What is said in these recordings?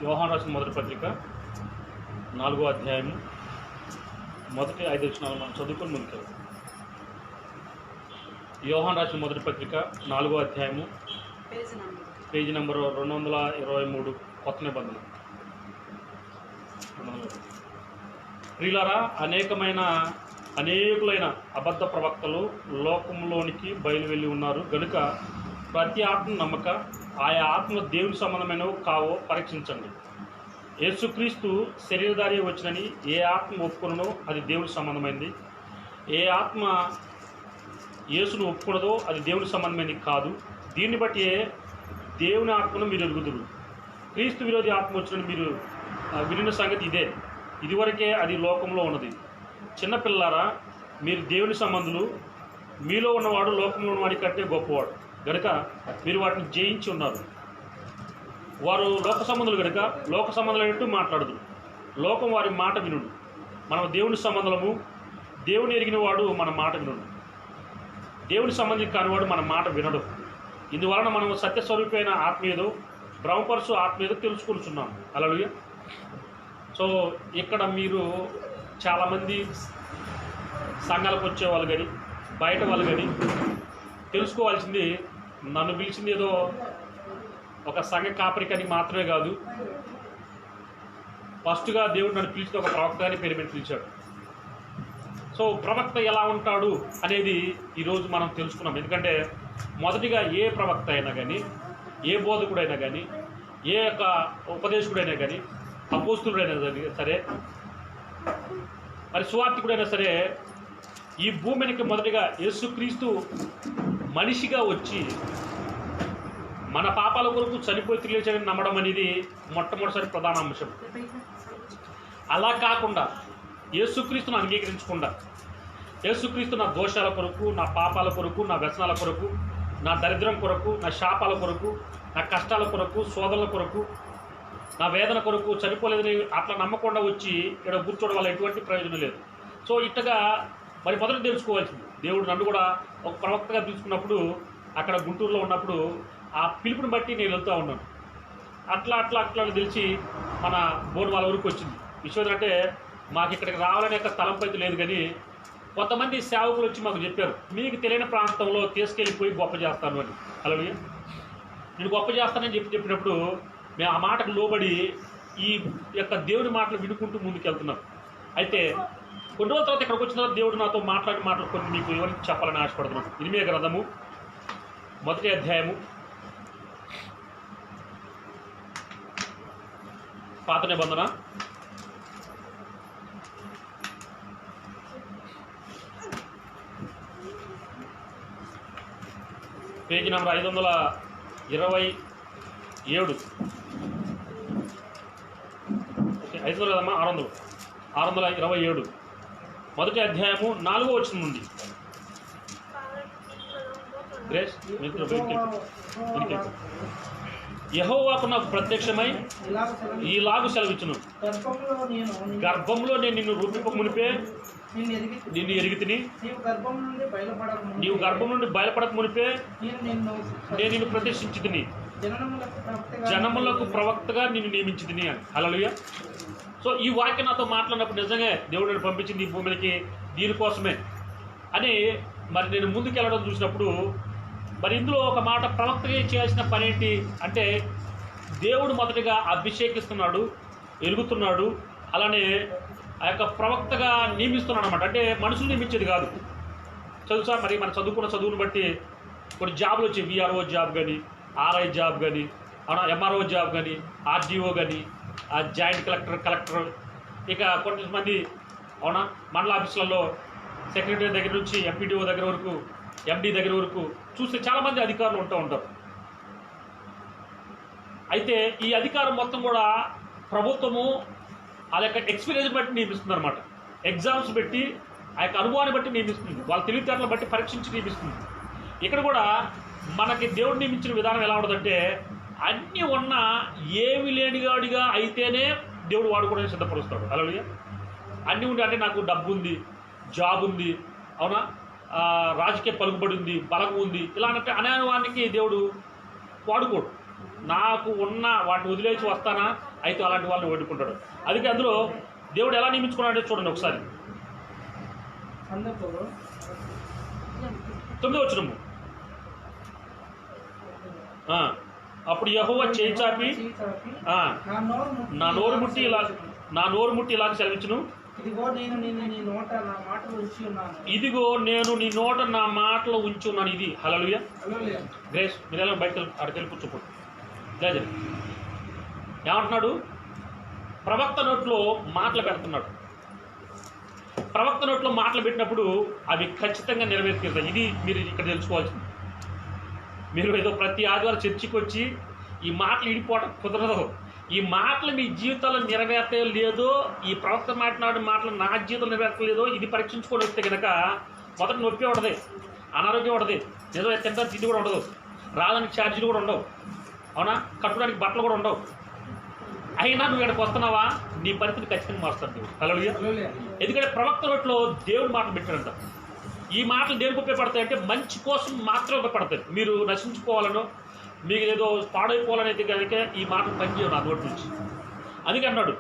యోహాను రాసిన మొదటి పత్రిక 4వ అధ్యాయము మొదటి 5 వచనాలు మనం చదువుకొని ముందుకెళ్తాం. యోహాను రాసిన మొదటి పత్రిక 4వ అధ్యాయము పేజీ నంబరు 223 కొత్త నిబంధన. ప్రియులారా, అనేకులైన అబద్ధ ప్రవక్తలు లోకంలోనికి బయలువెళ్ళి ఉన్నారు గనుక ప్రతి ఆత్మ నమ్మక ఆయా ఆత్మ దేవుని సంబంధమైనవో కావో పరీక్షించండి. యేసుక్రీస్తు శరీరధారి వచ్చినని ఏ ఆత్మ ఒప్పుకొనో అది దేవుని సంబంధమైంది, ఏ ఆత్మ యేసును ఒప్పుకున్నదో అది దేవుని సంబంధమైనది కాదు. దీన్ని బట్టి దేవుని ఆత్మను మీరు ఎరుగుదురు. క్రీస్తు విరోధి ఆత్మ వచ్చినని మీరు వినిన సంగతి ఇదే. ఇదివరకే అది లోకంలో ఉన్నది. చిన్నపిల్లారా, మీరు దేవుని సంబంధులు, మీలో ఉన్నవాడు లోకంలో ఉన్నవాడి కంటే గొప్పవాడు గనుక మీరు వాటిని జయించి ఉన్నారు. వారు లోక సంబంధులు కనుక లోక సంబంధులైనట్టు మాట్లాడదు, లోకం వారి మాట వినుడు. మనం దేవుని సంబంధులము, దేవుని ఎరిగిన వాడు మన మాట వినుడు, దేవుని సంబంధి కానివాడు మన మాట వినడు. ఇందువలన మనం సత్యస్వరూపమైన ఆత్మీయదో బ్రహ్మపరచు ఆత్మీయదో తెలుసుకుంటున్నాం. హల్లెలూయా. సో ఇక్కడ మీరు చాలామంది సంఘాలకు వచ్చేవాళ్ళు కానీ బయట వాళ్ళు కానీ తెలుసుకోవాల్సింది, నన్ను పిలిచింది ఏదో ఒక సంఘ కాపరికని మాత్రమే కాదు. ఫస్ట్గా దేవుడు నన్ను పిలిచింది ఒక ప్రవక్త అని పేరు పెట్టి పిలిచాడు. సో ప్రవక్త ఎలా ఉంటాడు అనేది ఈరోజు మనం తెలుసుకున్నాం. ఎందుకంటే మొదటిగా ఏ ప్రవక్త అయినా కానీ, ఏ బోధకుడైనా కానీ, ఏ యొక్క ఉపదేశకుడైనా కానీ, అపోస్తులుడైనా సరే, మరి సువార్థికుడైనా సరే, ఈ భూమికి మొదటిగా యేసుక్రీస్తు మనిషిగా వచ్చి మన పాపాల కొరకు చనిపోయి తిరిగి లేచాడని నమ్మడం అనేది మొట్టమొదటిసారి ప్రధాన అంశం. అలా కాకుండా యేసుక్రీస్తును అంగీకరించకుండా, యేసుక్రీస్తు నా దోషాల కొరకు, నా పాపాల కొరకు, నా వ్యసనాల కొరకు, నా దరిద్రం కొరకు, నా శాపాల కొరకు, నా కష్టాల కొరకు, శోధనల కొరకు, నా వేదన కొరకు చనిపోలేదని అట్లా నమ్మకుండా వచ్చి ఇక్కడ కూర్చోవడం వల్ల ఎటువంటి ప్రయోజనం లేదు. సో ఇట్టగా మరి మొదట తెలుసుకోవాల్సింది, దేవుడు నన్ను కూడా ఒక ప్రవక్తగా తీసుకున్నప్పుడు అక్కడ గుంటూరులో ఉన్నప్పుడు ఆ పిలుపుని బట్టి నేను వెళ్తూ ఉన్నాను. అట్లా తెలిసి మన బోర్డు వాళ్ళ ఊరికి వచ్చింది. విషయం ఏంటంటే మాకు ఇక్కడికి రావాలనే యొక్క తలంపు అయితే లేదు, కానీ కొంతమంది సేవకులు వచ్చి మాకు చెప్పారు, మీకు తెలియని ప్రాంతంలో తీసుకెళ్ళిపోయి గొప్ప చేస్తాను అని. అలాగే నేను గొప్ప చేస్తానని చెప్పినప్పుడు మేము ఆ మాటకు లోబడి ఈ యొక్క దేవుని మాటలు వినుకుంటూ ముందుకు వెళ్తున్నాం. అయితే కొన్ని రోజుల తర్వాత ఇక్కడికి వచ్చిన తర్వాత దేవుడు నాతో మాటలు కొన్ని మీకు ఎవరికి చెప్పాలని ఆశపడుతున్నాను. ఇర్మియా గ్రంథము 1వ అధ్యాయము పాత నిబంధన 527 500 కదమ్మా, 627 1వ అధ్యాయము 4వ వచనం నుండి. గ్రేస్ యెహోవాకు నాకు ప్రత్యక్షమై ఈలాగు సెలవిచ్చును, గర్భంలో నేను నిన్ను రూపింపక మునిపే నిన్ను ఎరిగితిని, నీవు గర్భం నుండి బయలుపడక మునిపే నేను నిన్ను ప్రతిష్ఠించితిని, జనములకు ప్రవక్తగా నిన్ను నియమించితిని అని. హల్లెలూయా. సో ఈ వాక్యం నాతో మాట్లాడినప్పుడు నిజంగా దేవుడు నన్ను పంపించింది ఈ భూమికి దీనికోసమే అని మరి నేను ముందుకెళ్ళడం చూసినప్పుడు, మరి ఇందులో ఒక మాట, ప్రవక్తగా చేయాల్సిన పని ఏంటి అంటే దేవుడు మొదటిగా అభిషేకిస్తున్నాడు, ఎలుగుతున్నాడు, అలానే ఆ యొక్క ప్రవక్తగా నియమిస్తున్నాడు అనమాట. అంటే మనుషులు నియమించేది కాదు. చదువుసా, మరి మనం చదువుకున్న చదువును బట్టి కొన్ని జాబులు వచ్చాయి. విఆర్ఓ జాబ్ కానీ, ఆర్ఐ జాబ్ కానీ, ఎంఆర్ఓ జాబ్ కానీ, ఆర్డీఓ కానీ, జాయింట్ కలెక్టర్, ఇక కొంతమంది అవునా మండల ఆఫీసులలో సెక్రటరీ దగ్గర నుంచి ఎంపీడీఓ దగ్గర వరకు, ఎండీ దగ్గర వరకు చూస్తే చాలామంది అధికారులు ఉంటూ ఉంటారు. అయితే ఈ అధికారం మొత్తం కూడా ప్రభుత్వము ఆ యొక్క ఎక్స్పీరియన్స్ బట్టి నియమిస్తుంది అనమాట. ఎగ్జామ్స్ పెట్టి ఆ యొక్క అనుభవాన్ని బట్టి నియమిస్తుంది, వాళ్ళ తెలివితేటలను బట్టి పరీక్షించి నియమిస్తుంది. ఇక్కడ కూడా మనకి దేవుడు నియమించిన విధానం ఎలా ఉంటుందంటే, అన్నీ ఉన్న ఏమి లేనిగాడిగా అయితేనే దేవుడు వాడుకోవడానికి సిద్ధపరుస్తాడు. హల్లెలూయా. అన్నీ ఉండి అంటే నాకు డబ్బు ఉంది, జాబ్ ఉంది, అవునా, రాజకీయ పలుకుబడి ఉంది, బలం ఉంది, ఇలా అంటే అనేవానికి దేవుడు వాడుకోడు. నాకు ఉన్న వాటిని వదిలేసి వస్తానా, అయితే అలాంటి వాళ్ళని ఓడుకుంటాడు. అందుకే అందులో దేవుడు ఎలా నియమించుకున్నాడో చూడండి ఒకసారి. 9వ వచనము. అప్పుడు యెహోవా చేయి చాపి నా నోరు ముట్టి ఇలాగ సెలవిచ్చును, ఇదిగో నేను నీ నోట నా మాటలు ఉంచి ఉన్నాను. ఇది హల్లెలూయా. గ్రేస్ మీరు ఎలా బయటకు అక్కడికి కూర్చోకూడదు. లేదు ఏమంటున్నాడు? ప్రవక్త నోట్లో మాటలు పెడుతున్నాడు. ప్రవక్త నోట్లో మాటలు పెట్టినప్పుడు అవి ఖచ్చితంగా నెరవేరుతాయి. ఇది మీరు ఇక్కడ తెలుసుకోవాల్సింది. మీరు ఏదో ప్రతి ఆదివారం చర్చికి వచ్చి ఈ మాటలు ఇడిపోవటం కుదరదు. ఈ మాటలు మీ జీవితాల్లో నెరవేర్తే లేదో, ఈ ప్రవక్త మాట్లాడిన మాటలు నా జీవితంలో నెరవేర్తలేదో ఇది పరీక్షించుకొని వస్తే కనుక మొదట నొప్పి ఉండదు, అనారోగ్యం ఉండదు, నిజమే తింటానికి తిండి కూడా ఉండదు, రావడానికి ఛార్జీలు కూడా ఉండవు, అవునా, కట్టుకోవడానికి బట్టలు కూడా ఉండవు. అయినా నువ్వు ఇక్కడికి వస్తున్నావా, నీ పరిస్థితి ఖచ్చితంగా మారుస్తాడు దేవుడు. హల్లెలూయా. ఎందుకంటే ప్రవక్త నోట్లో దేవుడు మాటలు పెట్టాడంట. ఈ మాటలు దేనికి ఉపయోగపడతాయంటే మంచి కోసం మాత్రమే ఉపయోగపడతాయి. మీరు నశించుకోవాలనో మీకు ఏదో పాడైపోవాలనైతే కనుక ఈ మాటలు పనిచేయవు నా నోటి నుంచి. అందుకే అన్నాడు,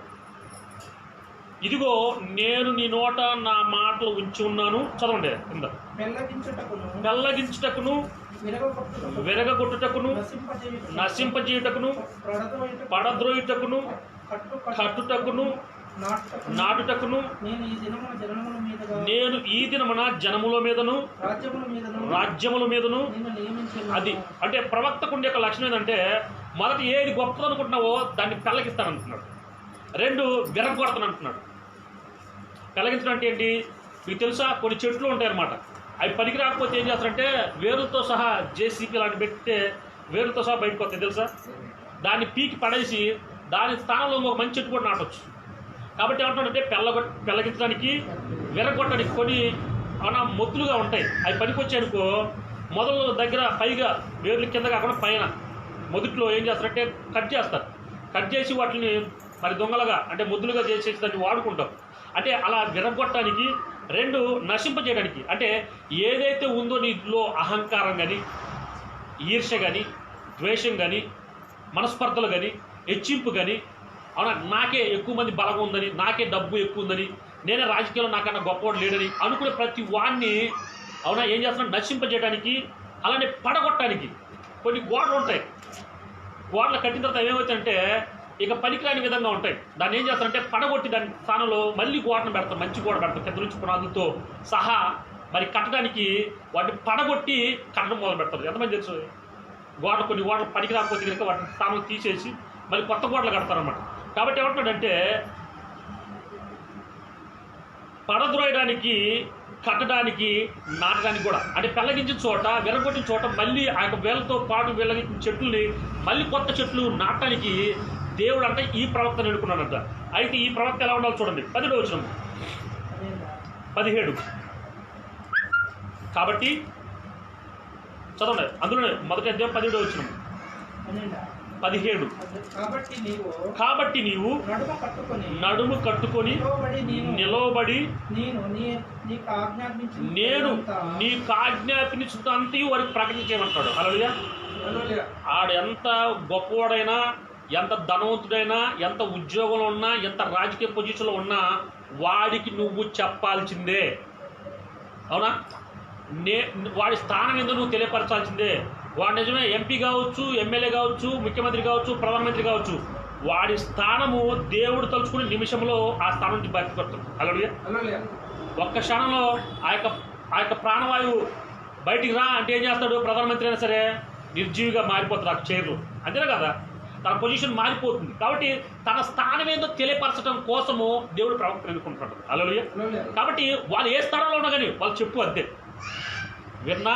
ఇదిగో నేను నీ నోట నా మాటలు ఉంచి ఉన్నాను. చదవండి కింద. పెళ్ళగించుటకును, విరగొట్టుటకును, నశింపజేయుటకును, పడద్రోయుటకును, కట్టుటకును, నాటుటకును, నేను ఈ దినమున జనముల మీదను రాజ్యముల మీదను. అది అంటే ప్రవక్తకు ఉండే ఒక లక్షణం ఏంటంటే, మొదటి ఏది గొప్పది అనుకుంటున్నావో దాన్ని పెళ్ళగిస్తానంటున్నాడు. 2 విరగొడతాను అంటున్నాడు. పెళ్ళగించడం అంటే ఏంటి మీకు తెలుసా? కొన్ని చెట్లు ఉంటాయి అన్నమాట. అవి పనికి రాకపోతే ఏం చేస్తారంటే వేరులతో సహా జేసీపీ లాంటి పెడితే వేరులతో సహా బయటకు వస్తాయి తెలుసా. దాన్ని పీకి పడేసి దాని స్థానంలో ఒక మంచి చెట్టు కూడా నాటొచ్చు. కాబట్టి ఏమంటాడంటే పెళ్ళగించడానికి విరగొట్టడానికి కొన్ని మొత్తులుగా ఉంటాయి. అవి పనికి వచ్చాయనుకో మొదలు దగ్గర పైగా వేర్ల కింద కాకుండా పైన మొదట్లో ఏం చేస్తారంటే కట్ చేస్తారు. కట్ చేసి వాటిని మరి దొంగలుగా అంటే ముద్దులుగా చేసేసి దాన్ని వాడుకుంటాం. అంటే అలా విరగొట్టడానికి, 2 నశింపజేయడానికి. అంటే ఏదైతే ఉందో నీలో అహంకారం కానీ, ఈర్ష్య కానీ, ద్వేషం కానీ, మనస్పర్ధలు కానీ, హెచ్చింపు కానీ, అవునా, నాకే ఎక్కువ మంది బలం ఉందని, నాకే డబ్బు ఎక్కువ ఉందని, నేనే రాజకీయాల్లో నాకన్నా గొప్పవాడు లేడని అనుకునే ప్రతి వాడిని అవునా ఏం చేస్తున్నాడు? నశింపజేయడానికి, అలానే పడగొట్టడానికి. కొన్ని గోడలు ఉంటాయి. గోడలు కట్టిన తర్వాత ఏమవుతాయంటే ఇక పనికిరాని విధంగా ఉంటాయి. దాన్ని ఏం చేస్తారంటే పడగొట్టి దాని స్థానంలో మళ్ళీ గోడను పెడతారు, మంచి గోడ పెడతారు, కింద నుంచి పునాదులతో సహా మరి కట్టడానికి వాటిని పడగొట్టి కట్టడం మొదలు పెడతారు. ఎంతమంది తెలుసు? కొన్ని గోడలు పనికి రాకపోతే కనుక వాటిని స్థానం తీసేసి మళ్ళీ కొత్త గోడలు కడతారన్నమాట. కాబట్టి ఏమంటాడంటే పడద్రోయడానికి, కట్టడానికి, నాటడానికి కూడా. అంటే పెళ్ళగించిన చోట, విరగొట్టిన చోట మళ్ళీ ఆ యొక్క వేళ్ళతో పాటు వెల్లగించిన చెట్లని మళ్ళీ కొత్త చెట్లు నాటడానికి దేవుడు అంటే ఈ ప్రవక్తను ఎన్నుకున్నాడంట. అయితే ఈ ప్రవక్త ఎలా ఉండాలి చూడండి. 10వ వచనం 17. కాబట్టి చదవండి, అందులోనే మొదటి అధ్యాయం 17వ వచనం 17. కాబట్టి నీవు నడుము కట్టుకొని నిలవబడి నేను నీకు ఆజ్ఞాపించుతంతయు వారికి ప్రకటించేయమంటాడు. హల్లెలూయా. ఆడు ఎంత గొప్పవాడైనా, ఎంత ధనవంతుడైనా, ఎంత ఉద్యోగంలో ఉన్నా, ఎంత రాజకీయ పొజిషన్లో ఉన్నా వాడికి నువ్వు చెప్పాల్సిందే. అవునా? వాడి స్థానం ఏందో నువ్వు తెలియపరచాల్సిందే. వాడు నిజమే ఎంపీ కావచ్చు, ఎమ్మెల్యే కావచ్చు, ముఖ్యమంత్రి కావచ్చు, ప్రధానమంత్రి కావచ్చు, వాడి స్థానము దేవుడు తలుచుకునే నిమిషంలో ఆ స్థానం నుంచి బయటకు వస్తాడు. హల్లెలూయా. ఒక్క క్షణంలో ఆ యొక్క ప్రాణవాయువు బయటికి రా అంటే ఏం చేస్తాడు? ప్రధానమంత్రి అయినా సరే నిర్జీవిగా మారిపోతాడు ఆ చైర్లు. అంతేనా కదా? తన పొజిషన్ మారిపోతుంది. కాబట్టి తన స్థానం ఏందో తెలియపరచడం కోసము దేవుడు ప్రవక్తను ఎన్నుకుంటున్నాడు. హల్లెలూయా. కాబట్టి వాళ్ళు ఏ స్థానంలో ఉన్నా కానీ వాళ్ళు చెప్పు అంతే. విన్నా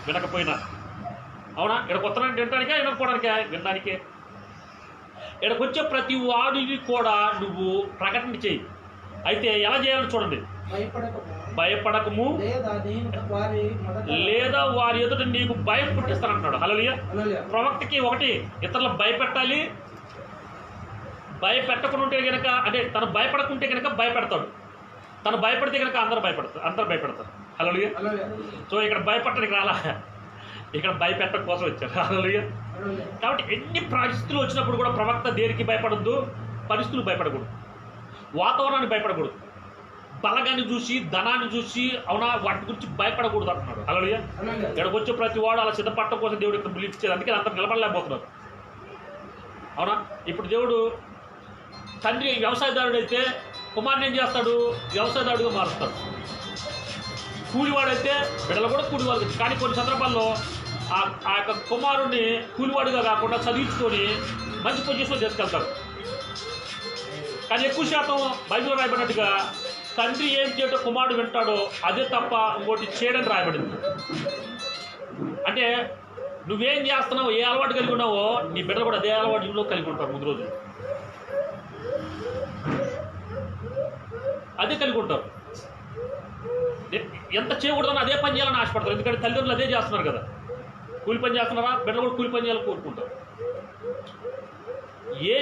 వినకపోయినా, అవునా, ఇక్కడికి వస్తున్నాను వినడానికే, వినకపోవడానికే? వినడానికే. ఇక్కడికి వచ్చే ప్రతి వాడిని కూడా నువ్వు ప్రకటన చేయి. అయితే ఎలా చేయాలని చూడండి. భయపడకము, లేదా వారి ఎదుట నీకు భయం పుట్టిస్తానంటున్నాడు. హల్లెలూయా. ప్రవక్తకి ఒకటి ఇతరులు భయపెట్టాలి. భయపెట్టకుండా ఉంటే కనుక, అంటే తను భయపడకుంటే కనుక భయపెడతాడు. తను భయపడితే కనుక అందరూ భయపడతారు. హల్లెలూయా. సో ఇక్కడ భయపడటానికి రాలా, ఇక్కడ భయపెట్టడం కోసం వచ్చారు. హల్లెలూయా. కాబట్టి ఎన్ని పరిస్థితులు వచ్చినప్పుడు కూడా ప్రవక్త దేనికి భయపడద్దు? పరిస్థితులు భయపడకూడదు, వాతావరణాన్ని భయపడకూడదు, బలగాన్ని చూసి ధనాన్ని చూసి అవునా వాటి గురించి భయపడకూడదు అంటున్నాడు. హల్లెలూయా. ఇక్కడికి వచ్చే ప్రతి వాడు అలా సిద్ధపడటం కోసం దేవుడు ఇక్కడ పిలిపించేది. అందుకే అంతా నిలబడలేకపోతున్నారు. అవునా? ఇప్పుడు దేవుడు తండ్రి వ్యవసాయదారుడు అయితే కుమారుని ఏం చేస్తాడు? వ్యవసాయదారుడుగా మారుస్తాడు. కూలివాడైతే బిడ్డలు కూడా కూలివాడు. కానీ కొన్ని సందర్భాల్లో ఆ యొక్క కుమారుడిని కూలివాడుగా కాకుండా చదివించుకొని మంచి పొజిషన్లో తీసుకెళ్తాడు. కానీ ఎక్కువ శాతం బైబిల్లో రాయబడినట్టుగా తండ్రి ఏం చేయటం కుమారుడు వింటాడో అదే తప్ప ఇంకోటి చేయడం రాయబడింది. అంటే నువ్వేం చేస్తున్నావు, ఏ అలవాటు కలిగి ఉన్నావో నీ బిడ్డలు కూడా అదే అలవాటులో కలిగి ఉంటారు. ముందు రోజు అదే కలిగి ఉంటారు. ఎంత చేయకూడదని అదే పని చేయాలని ఆశపడతారు. ఎందుకంటే తల్లిదండ్రులు అదే చేస్తున్నారు కదా. కూలి పని చేస్తున్నారా, బిడ్డలు కూడా కూలి పని చేయాలని కోరుకుంటారు. ఏ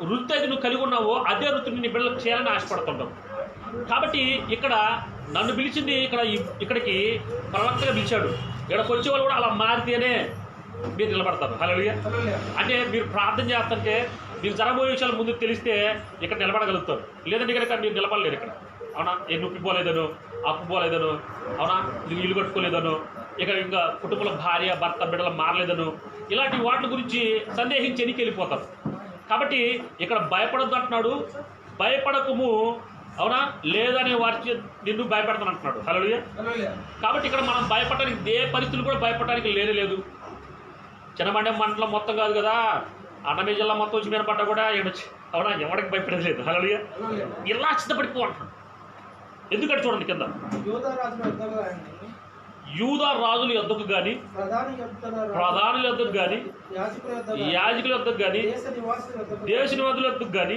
వృత్తి అయితే నువ్వు కలిగి ఉన్నావో అదే వృత్తిని నీ బిడ్డలకు చేయాలని ఆశపడుతుంటావు. కాబట్టి ఇక్కడ నన్ను పిలిచింది ఇక్కడికి ప్రవక్తగా పిలిచాడు. ఇక్కడికి వచ్చే వాళ్ళు కూడా అలా మారితేనే మీరు నిలబడతారు. హల్లెలూయా. అంటే మీరు ప్రార్థన చేస్తుంటే మీరు జరగబోయే విషయాలు ముందు తెలిస్తే ఇక్కడ నిలబడగలుగుతారు. లేదంటే కనుక మీరు నిలబడలేరు ఇక్కడ. అవునా? ఏ నొప్పి పోలేదను, అప్పు పోలేదను, అవునా ఇది ఇల్లు కట్టుకోలేదను, ఇంకా కుటుంబంలో భార్య భర్త బిడ్డలు మారలేదను, ఇలాంటి వాటి గురించి సందేహించి ఎనికి వెళ్ళిపోతారు. కాబట్టి ఇక్కడ భయపడద్దు అంటున్నాడు. భయపడకము, అవునా, లేదని వారికి నిన్ను భయపెడతాను అంటున్నాడు. హల్లెలూయా. కాబట్టి ఇక్కడ మనం భయపడటానికి ఏ పరిస్థితులు కూడా భయపడటానికి లేదు. చిన్నమండే మండలం మొత్తం కాదు కదా, అన్నమయ్య జిల్లా మొత్తం వచ్చి మీద పడ్డా కూడా ఏడొచ్చి, అవునా, ఎవరికి భయపడేది లేదు. హల్లెలూయా. ఇలా సిద్ధపడిపో అంటున్నాడు. ఎందుకంటే చూడండి కింద, యూదా రాజుల యొద్దకు కానీ, ప్రధానుల యొద్దకు కానీ, యాజకుల యొద్దకు కానీ, దేశ నివాసుల యొద్దకు కానీ,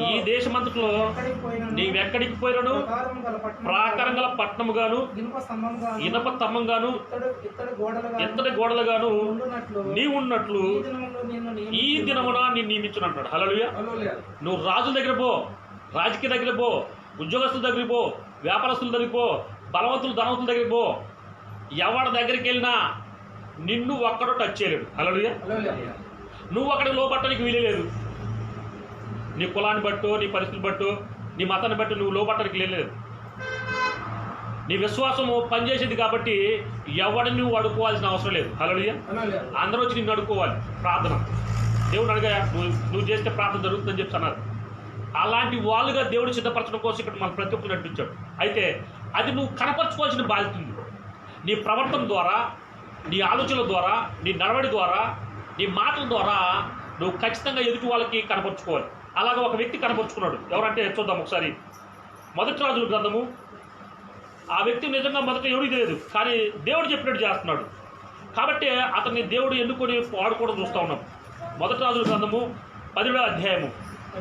ఈ దేశమంతట్లో నీవెక్కడికి పోయినను ప్రాకారం గల పట్టణము గాను, ఇనప స్తంభం గాను, ఇత్తడి గోడలు గాను నీవు ఉన్నట్లు ఈ దినమున నేను నియమించును అంటాడు. హల్లెలూయా. నువ్వు రాజుల దగ్గర పో, రాజకీయ దగ్గర పో, ఉద్యోగస్తుల దగ్గరికి పో, వ్యాపారస్తుల దగ్గరికి పో, బలవంతులు ధనవంతుల దగ్గరికి పో, ఎవరి దగ్గరికి వెళ్ళినా నిన్ను ఒక్కడో టచ్ చేయలేడు. హల్లెలూయా. నువ్వు అక్కడికి లోపట్టడానికి వీలేదు. నీ కులాన్ని బట్టో, నీ పరిస్థితులు బట్టో, నీ మతాన్ని బట్టి నువ్వు లోపట్టడానికి లేదు. నీ విశ్వాసము పనిచేసేది కాబట్టి ఎవరిని నువ్వు అడుక్కోవాల్సిన అవసరం లేదు. హల్లెలూయా. అందరూ వచ్చి నిన్ను అడుక్కోవాలి. ప్రార్థన దేవుడు అడిగా నువ్వు చేస్తే ప్రార్థన జరుగుతుందని చెప్పి అన్నారు. అలాంటి వాళ్ళుగా దేవుడు సిద్ధపరచడం కోసం ఇక్కడ మన ప్రతి ఒక్కరు నడిపించాడు. అయితే అది నువ్వు కనపరచుకోవాల్సిన బాధ్యత ఉంది. నీ ప్రవర్తన ద్వారా, నీ ఆలోచనల ద్వారా, నీ నడవడి ద్వారా, నీ మాటల ద్వారా నువ్వు ఖచ్చితంగా ఎదుటి వాళ్ళకి కనపరుచుకోవాలి. అలాగ ఒక వ్యక్తి కనపరుచుకున్నాడు. ఎవరంటే చూద్దాం ఒకసారి. మొదటి రాజుల గ్రంథము. ఆ వ్యక్తి నిజంగా మొదట ఎవరికి తెలియదు, కానీ దేవుడు చెప్పినట్టు చేస్తున్నాడు. కాబట్టి అతన్ని దేవుడు ఎన్నుకొని వాడుకోవడం చూస్తూ ఉన్నాం. మొదటి రాజుల గ్రంథము 17వ అధ్యాయము,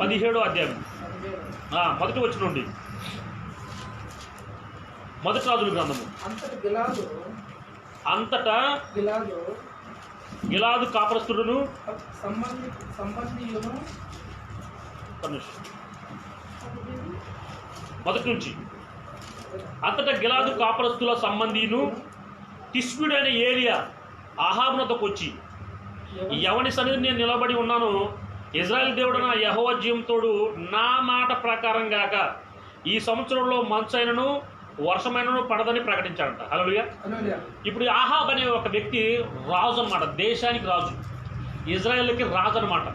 17వ అధ్యాయం మొదటి వచ్చిన నుండి. మొదటి రాజుల గ్రంథము. అంతటా గిలాదు కాపరస్తుడును మొదటి నుంచి. అంతటా గిలాదు కాపరస్తుల సంబంధీను తిష్బీయుడైన ఏలియా అహాబునొద్దకు వచ్చి, ఎవని సన్నిధిని నేను నిలబడి ఉన్నాను, ఇజ్రాయేల్ దేవుడైన యెహోవా జీవంతోడు నా మాట ప్రకారం గాక ఈ సంవత్సరంలో మంచైనను వర్షమైనను పడదని ప్రకటించాడంట. హల్లెలూయా. ఇప్పుడు అహాబ్ అనే ఒక వ్యక్తి రాజు అనమాట, దేశానికి రాజు, ఇజ్రాయేల్కి రాజు అనమాట.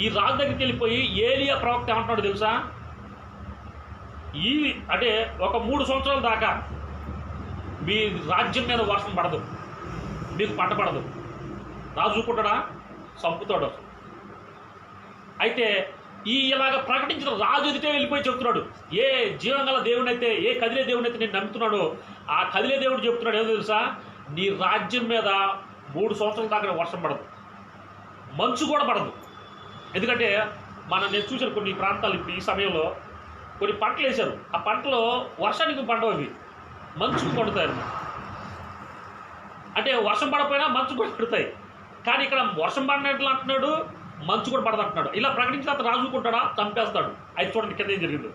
ఈ రాజు దగ్గరికి వెళ్ళిపోయి ఏలియా ప్రవక్త ఏమంటున్నాడు తెలుసా? అంటే ఒక 3 సంవత్సరాల దాకా మీ రాజ్యం మీద వర్షం పడదు, మీకు పంట పడదు. రాజు చూకుంటాడా? చంపుతాడు. అయితే ఇలాగ ప్రకటించిన రాజు ఎదుటే వెళ్ళిపోయి చెప్తున్నాడు. ఏ జీవంగల దేవుని అయితే, ఏ కదిలే దేవుని అయితే నేను నమ్ముతున్నాడో ఆ కదిలే దేవుడు చెప్తున్నాడు ఏదో తెలుసా? నీ రాజ్యం మీద 3 సంవత్సరాల దాకా వర్షం పడదు, మంచు కూడా పడదు. ఎందుకంటే నేను చూసిన కొన్ని ప్రాంతాలు ఇప్పుడు ఈ సమయంలో కొన్ని పంటలు వేశారు. ఆ పంటలో వర్షానికి పండవు, అవి మంచుకు పండుతాయి అన్నమాట. అంటే వర్షం పడకపోయినా మంచు కూడా పడతాయి. కానీ ఇక్కడ వర్షం పడినట్లు అంటున్నాడు, మంచు కూడా పడదంటున్నాడు. ఇలా ప్రకటించిన తర్వాత రాజు ఊరుకుంటాడా? చంపేస్తాడు. అయితే చూడండి కింద ఏం జరిగింది.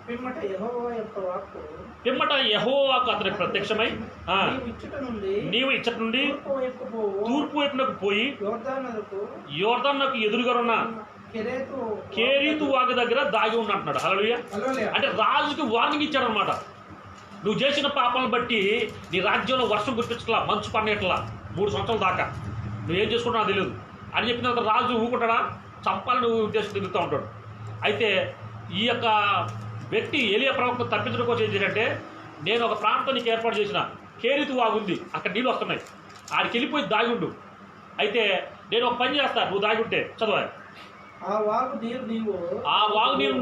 పిమ్మట యెహోవాకు అతనికి ప్రత్యక్షమై, నీవు ఇచ్చటి నుండి తూర్పు వైపునకు పోయి యోర్దానునకు ఎదురుగా ఉన్న కెరీతు వాగు దగ్గర దాగి ఉన్నట్టున్నాడు. హల్లెలూయా. అంటే రాజుకి వార్నింగ్ ఇచ్చాడు అనమాట. నువ్వు చేసిన పాపాలను బట్టి నీ రాజ్యంలో వర్షం కురిపించట్లా, మంచు పడినట్లా 3 సంవత్సరాల దాకా నువ్వేం చేసుకుంటున్నా తెలియదు అని చెప్పిన తర్వాత రాజు ఊకుంటాడా? చంపాలని ఉద్దేశం తిరుగుతూ ఉంటాడు. అయితే ఈ యొక్క వ్యక్తి ఏలియా ప్రవక్త తప్పించడం కోసం ఏం చేశాడంటే, నేను ఒక ప్రాంతం నీకు ఏర్పాటు చేసిన కేరీతు వాగుంది, అక్కడ నీళ్ళు వస్తున్నాయి, ఆడికి వెళ్ళిపోయి దాగుండు. అయితే నేను ఒక పని చేస్తాను, నువ్వు దాగుంటే చదవాలి. ఆ వాగు నీరు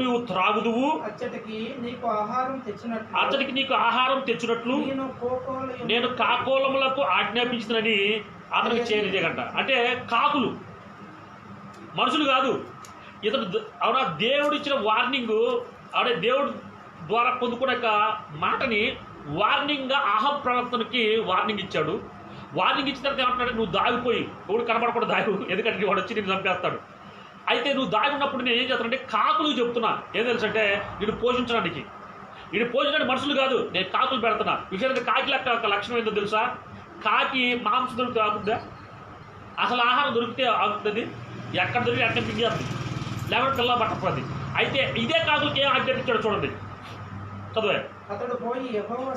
నీవు త్రాగుదువు, అచ్చటికి నీకు ఆహారం తెచ్చినట్లు నేను కాకోలములకు ఆజ్ఞాపించునని అతనికి చేయనిదేగంట. అంటే కాకులు మనుషులు కాదు. ఇతడు అవునా దేవుడిచ్చిన వార్నింగ్, ఆడే దేవుడు ద్వారా పొందుకునే మాటని వార్నింగ్గా ఆహబ్ ప్రవక్తనికి వార్నింగ్ ఇచ్చాడు. వార్నింగ్ ఇచ్చిన తర్వాత ఏమంటున్నాడు, నువ్వు దాగిపోయి ఎవడు కనబడకుండా దాగు, ఎందుకంటే వాడు వచ్చి నేను చంపేస్తాడు. అయితే నువ్వు దాగి ఉన్నప్పుడు నేను ఏం చేస్తానంటే కాకులు చెప్తున్నా, ఏం తెలుసు అంటే నేను పోషించడానికి మనుషులు కాదు, నేను కాకులు పెడుతున్నా. విషయానికి కాకి లెక్క లక్షణం ఏంటో తెలుసా? కాకి మాంసం దొరికితే ఆగుతుందా? అసలు ఆహారం దొరికితే ఆగుతుంది, ఎక్కడ దొరికి అక్కడ మింగేస్తుంది, లేకపోతే పిల్ల పట్టకపోద్ది. అయితే ఇదే కాకులకి ఏం ఆజ్ఞాపించాడు చూడండి, చదువే. అతడు పోయి యెహోవా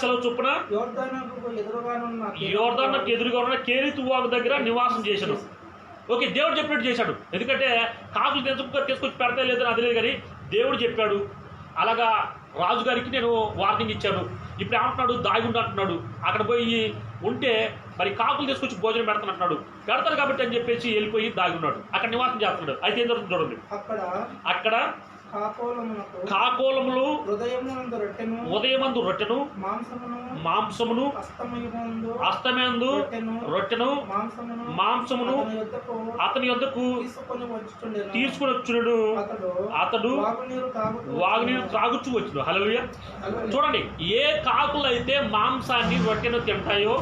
సెలవు చొప్పున యోర్దానుకు ఎదురుగా ఉన్న కేరీతు వాగు దగ్గర నివాసం చేశాడు. ఓకే, దేవుడు చెప్పినట్టు చేశాడు. ఎందుకంటే కాకులు తీసుకొచ్చి పెడతా లేదని అది లేదు, కానీ దేవుడు చెప్పాడు. అలాగా రాజుగారికి నేను వార్నింగ్ ఇచ్చాను. ఇప్పుడు ఏమంటున్నాడు, దాగుండు అంటున్నాడు. అక్కడ పోయి ఉంటే మరి కాకులు తీసుకొచ్చి భోజనం పెడతానంటున్నాడు. పెడతారు కాబట్టి అని చెప్పేసి వెళ్ళిపోయి దాగి ఉన్నాడు, అక్కడ నివాసం చేస్తున్నాడు. అయితే ఏం జరుగుతుంది చూడండి. అక్కడ కాకోలములు ఉదయమందు రొట్టెను, మాంసమును, అస్తమయందు రొట్టెను, మాంసమును అతని యొద్దకు తీసుకుని వచ్చుడు. అతడు వాగునీరు త్రాగుచూ వచ్చుడు. హల్లెలూయా. చూడండి, ఏ కాకులు అయితే మాంసాన్ని రొట్టెను తింటాయో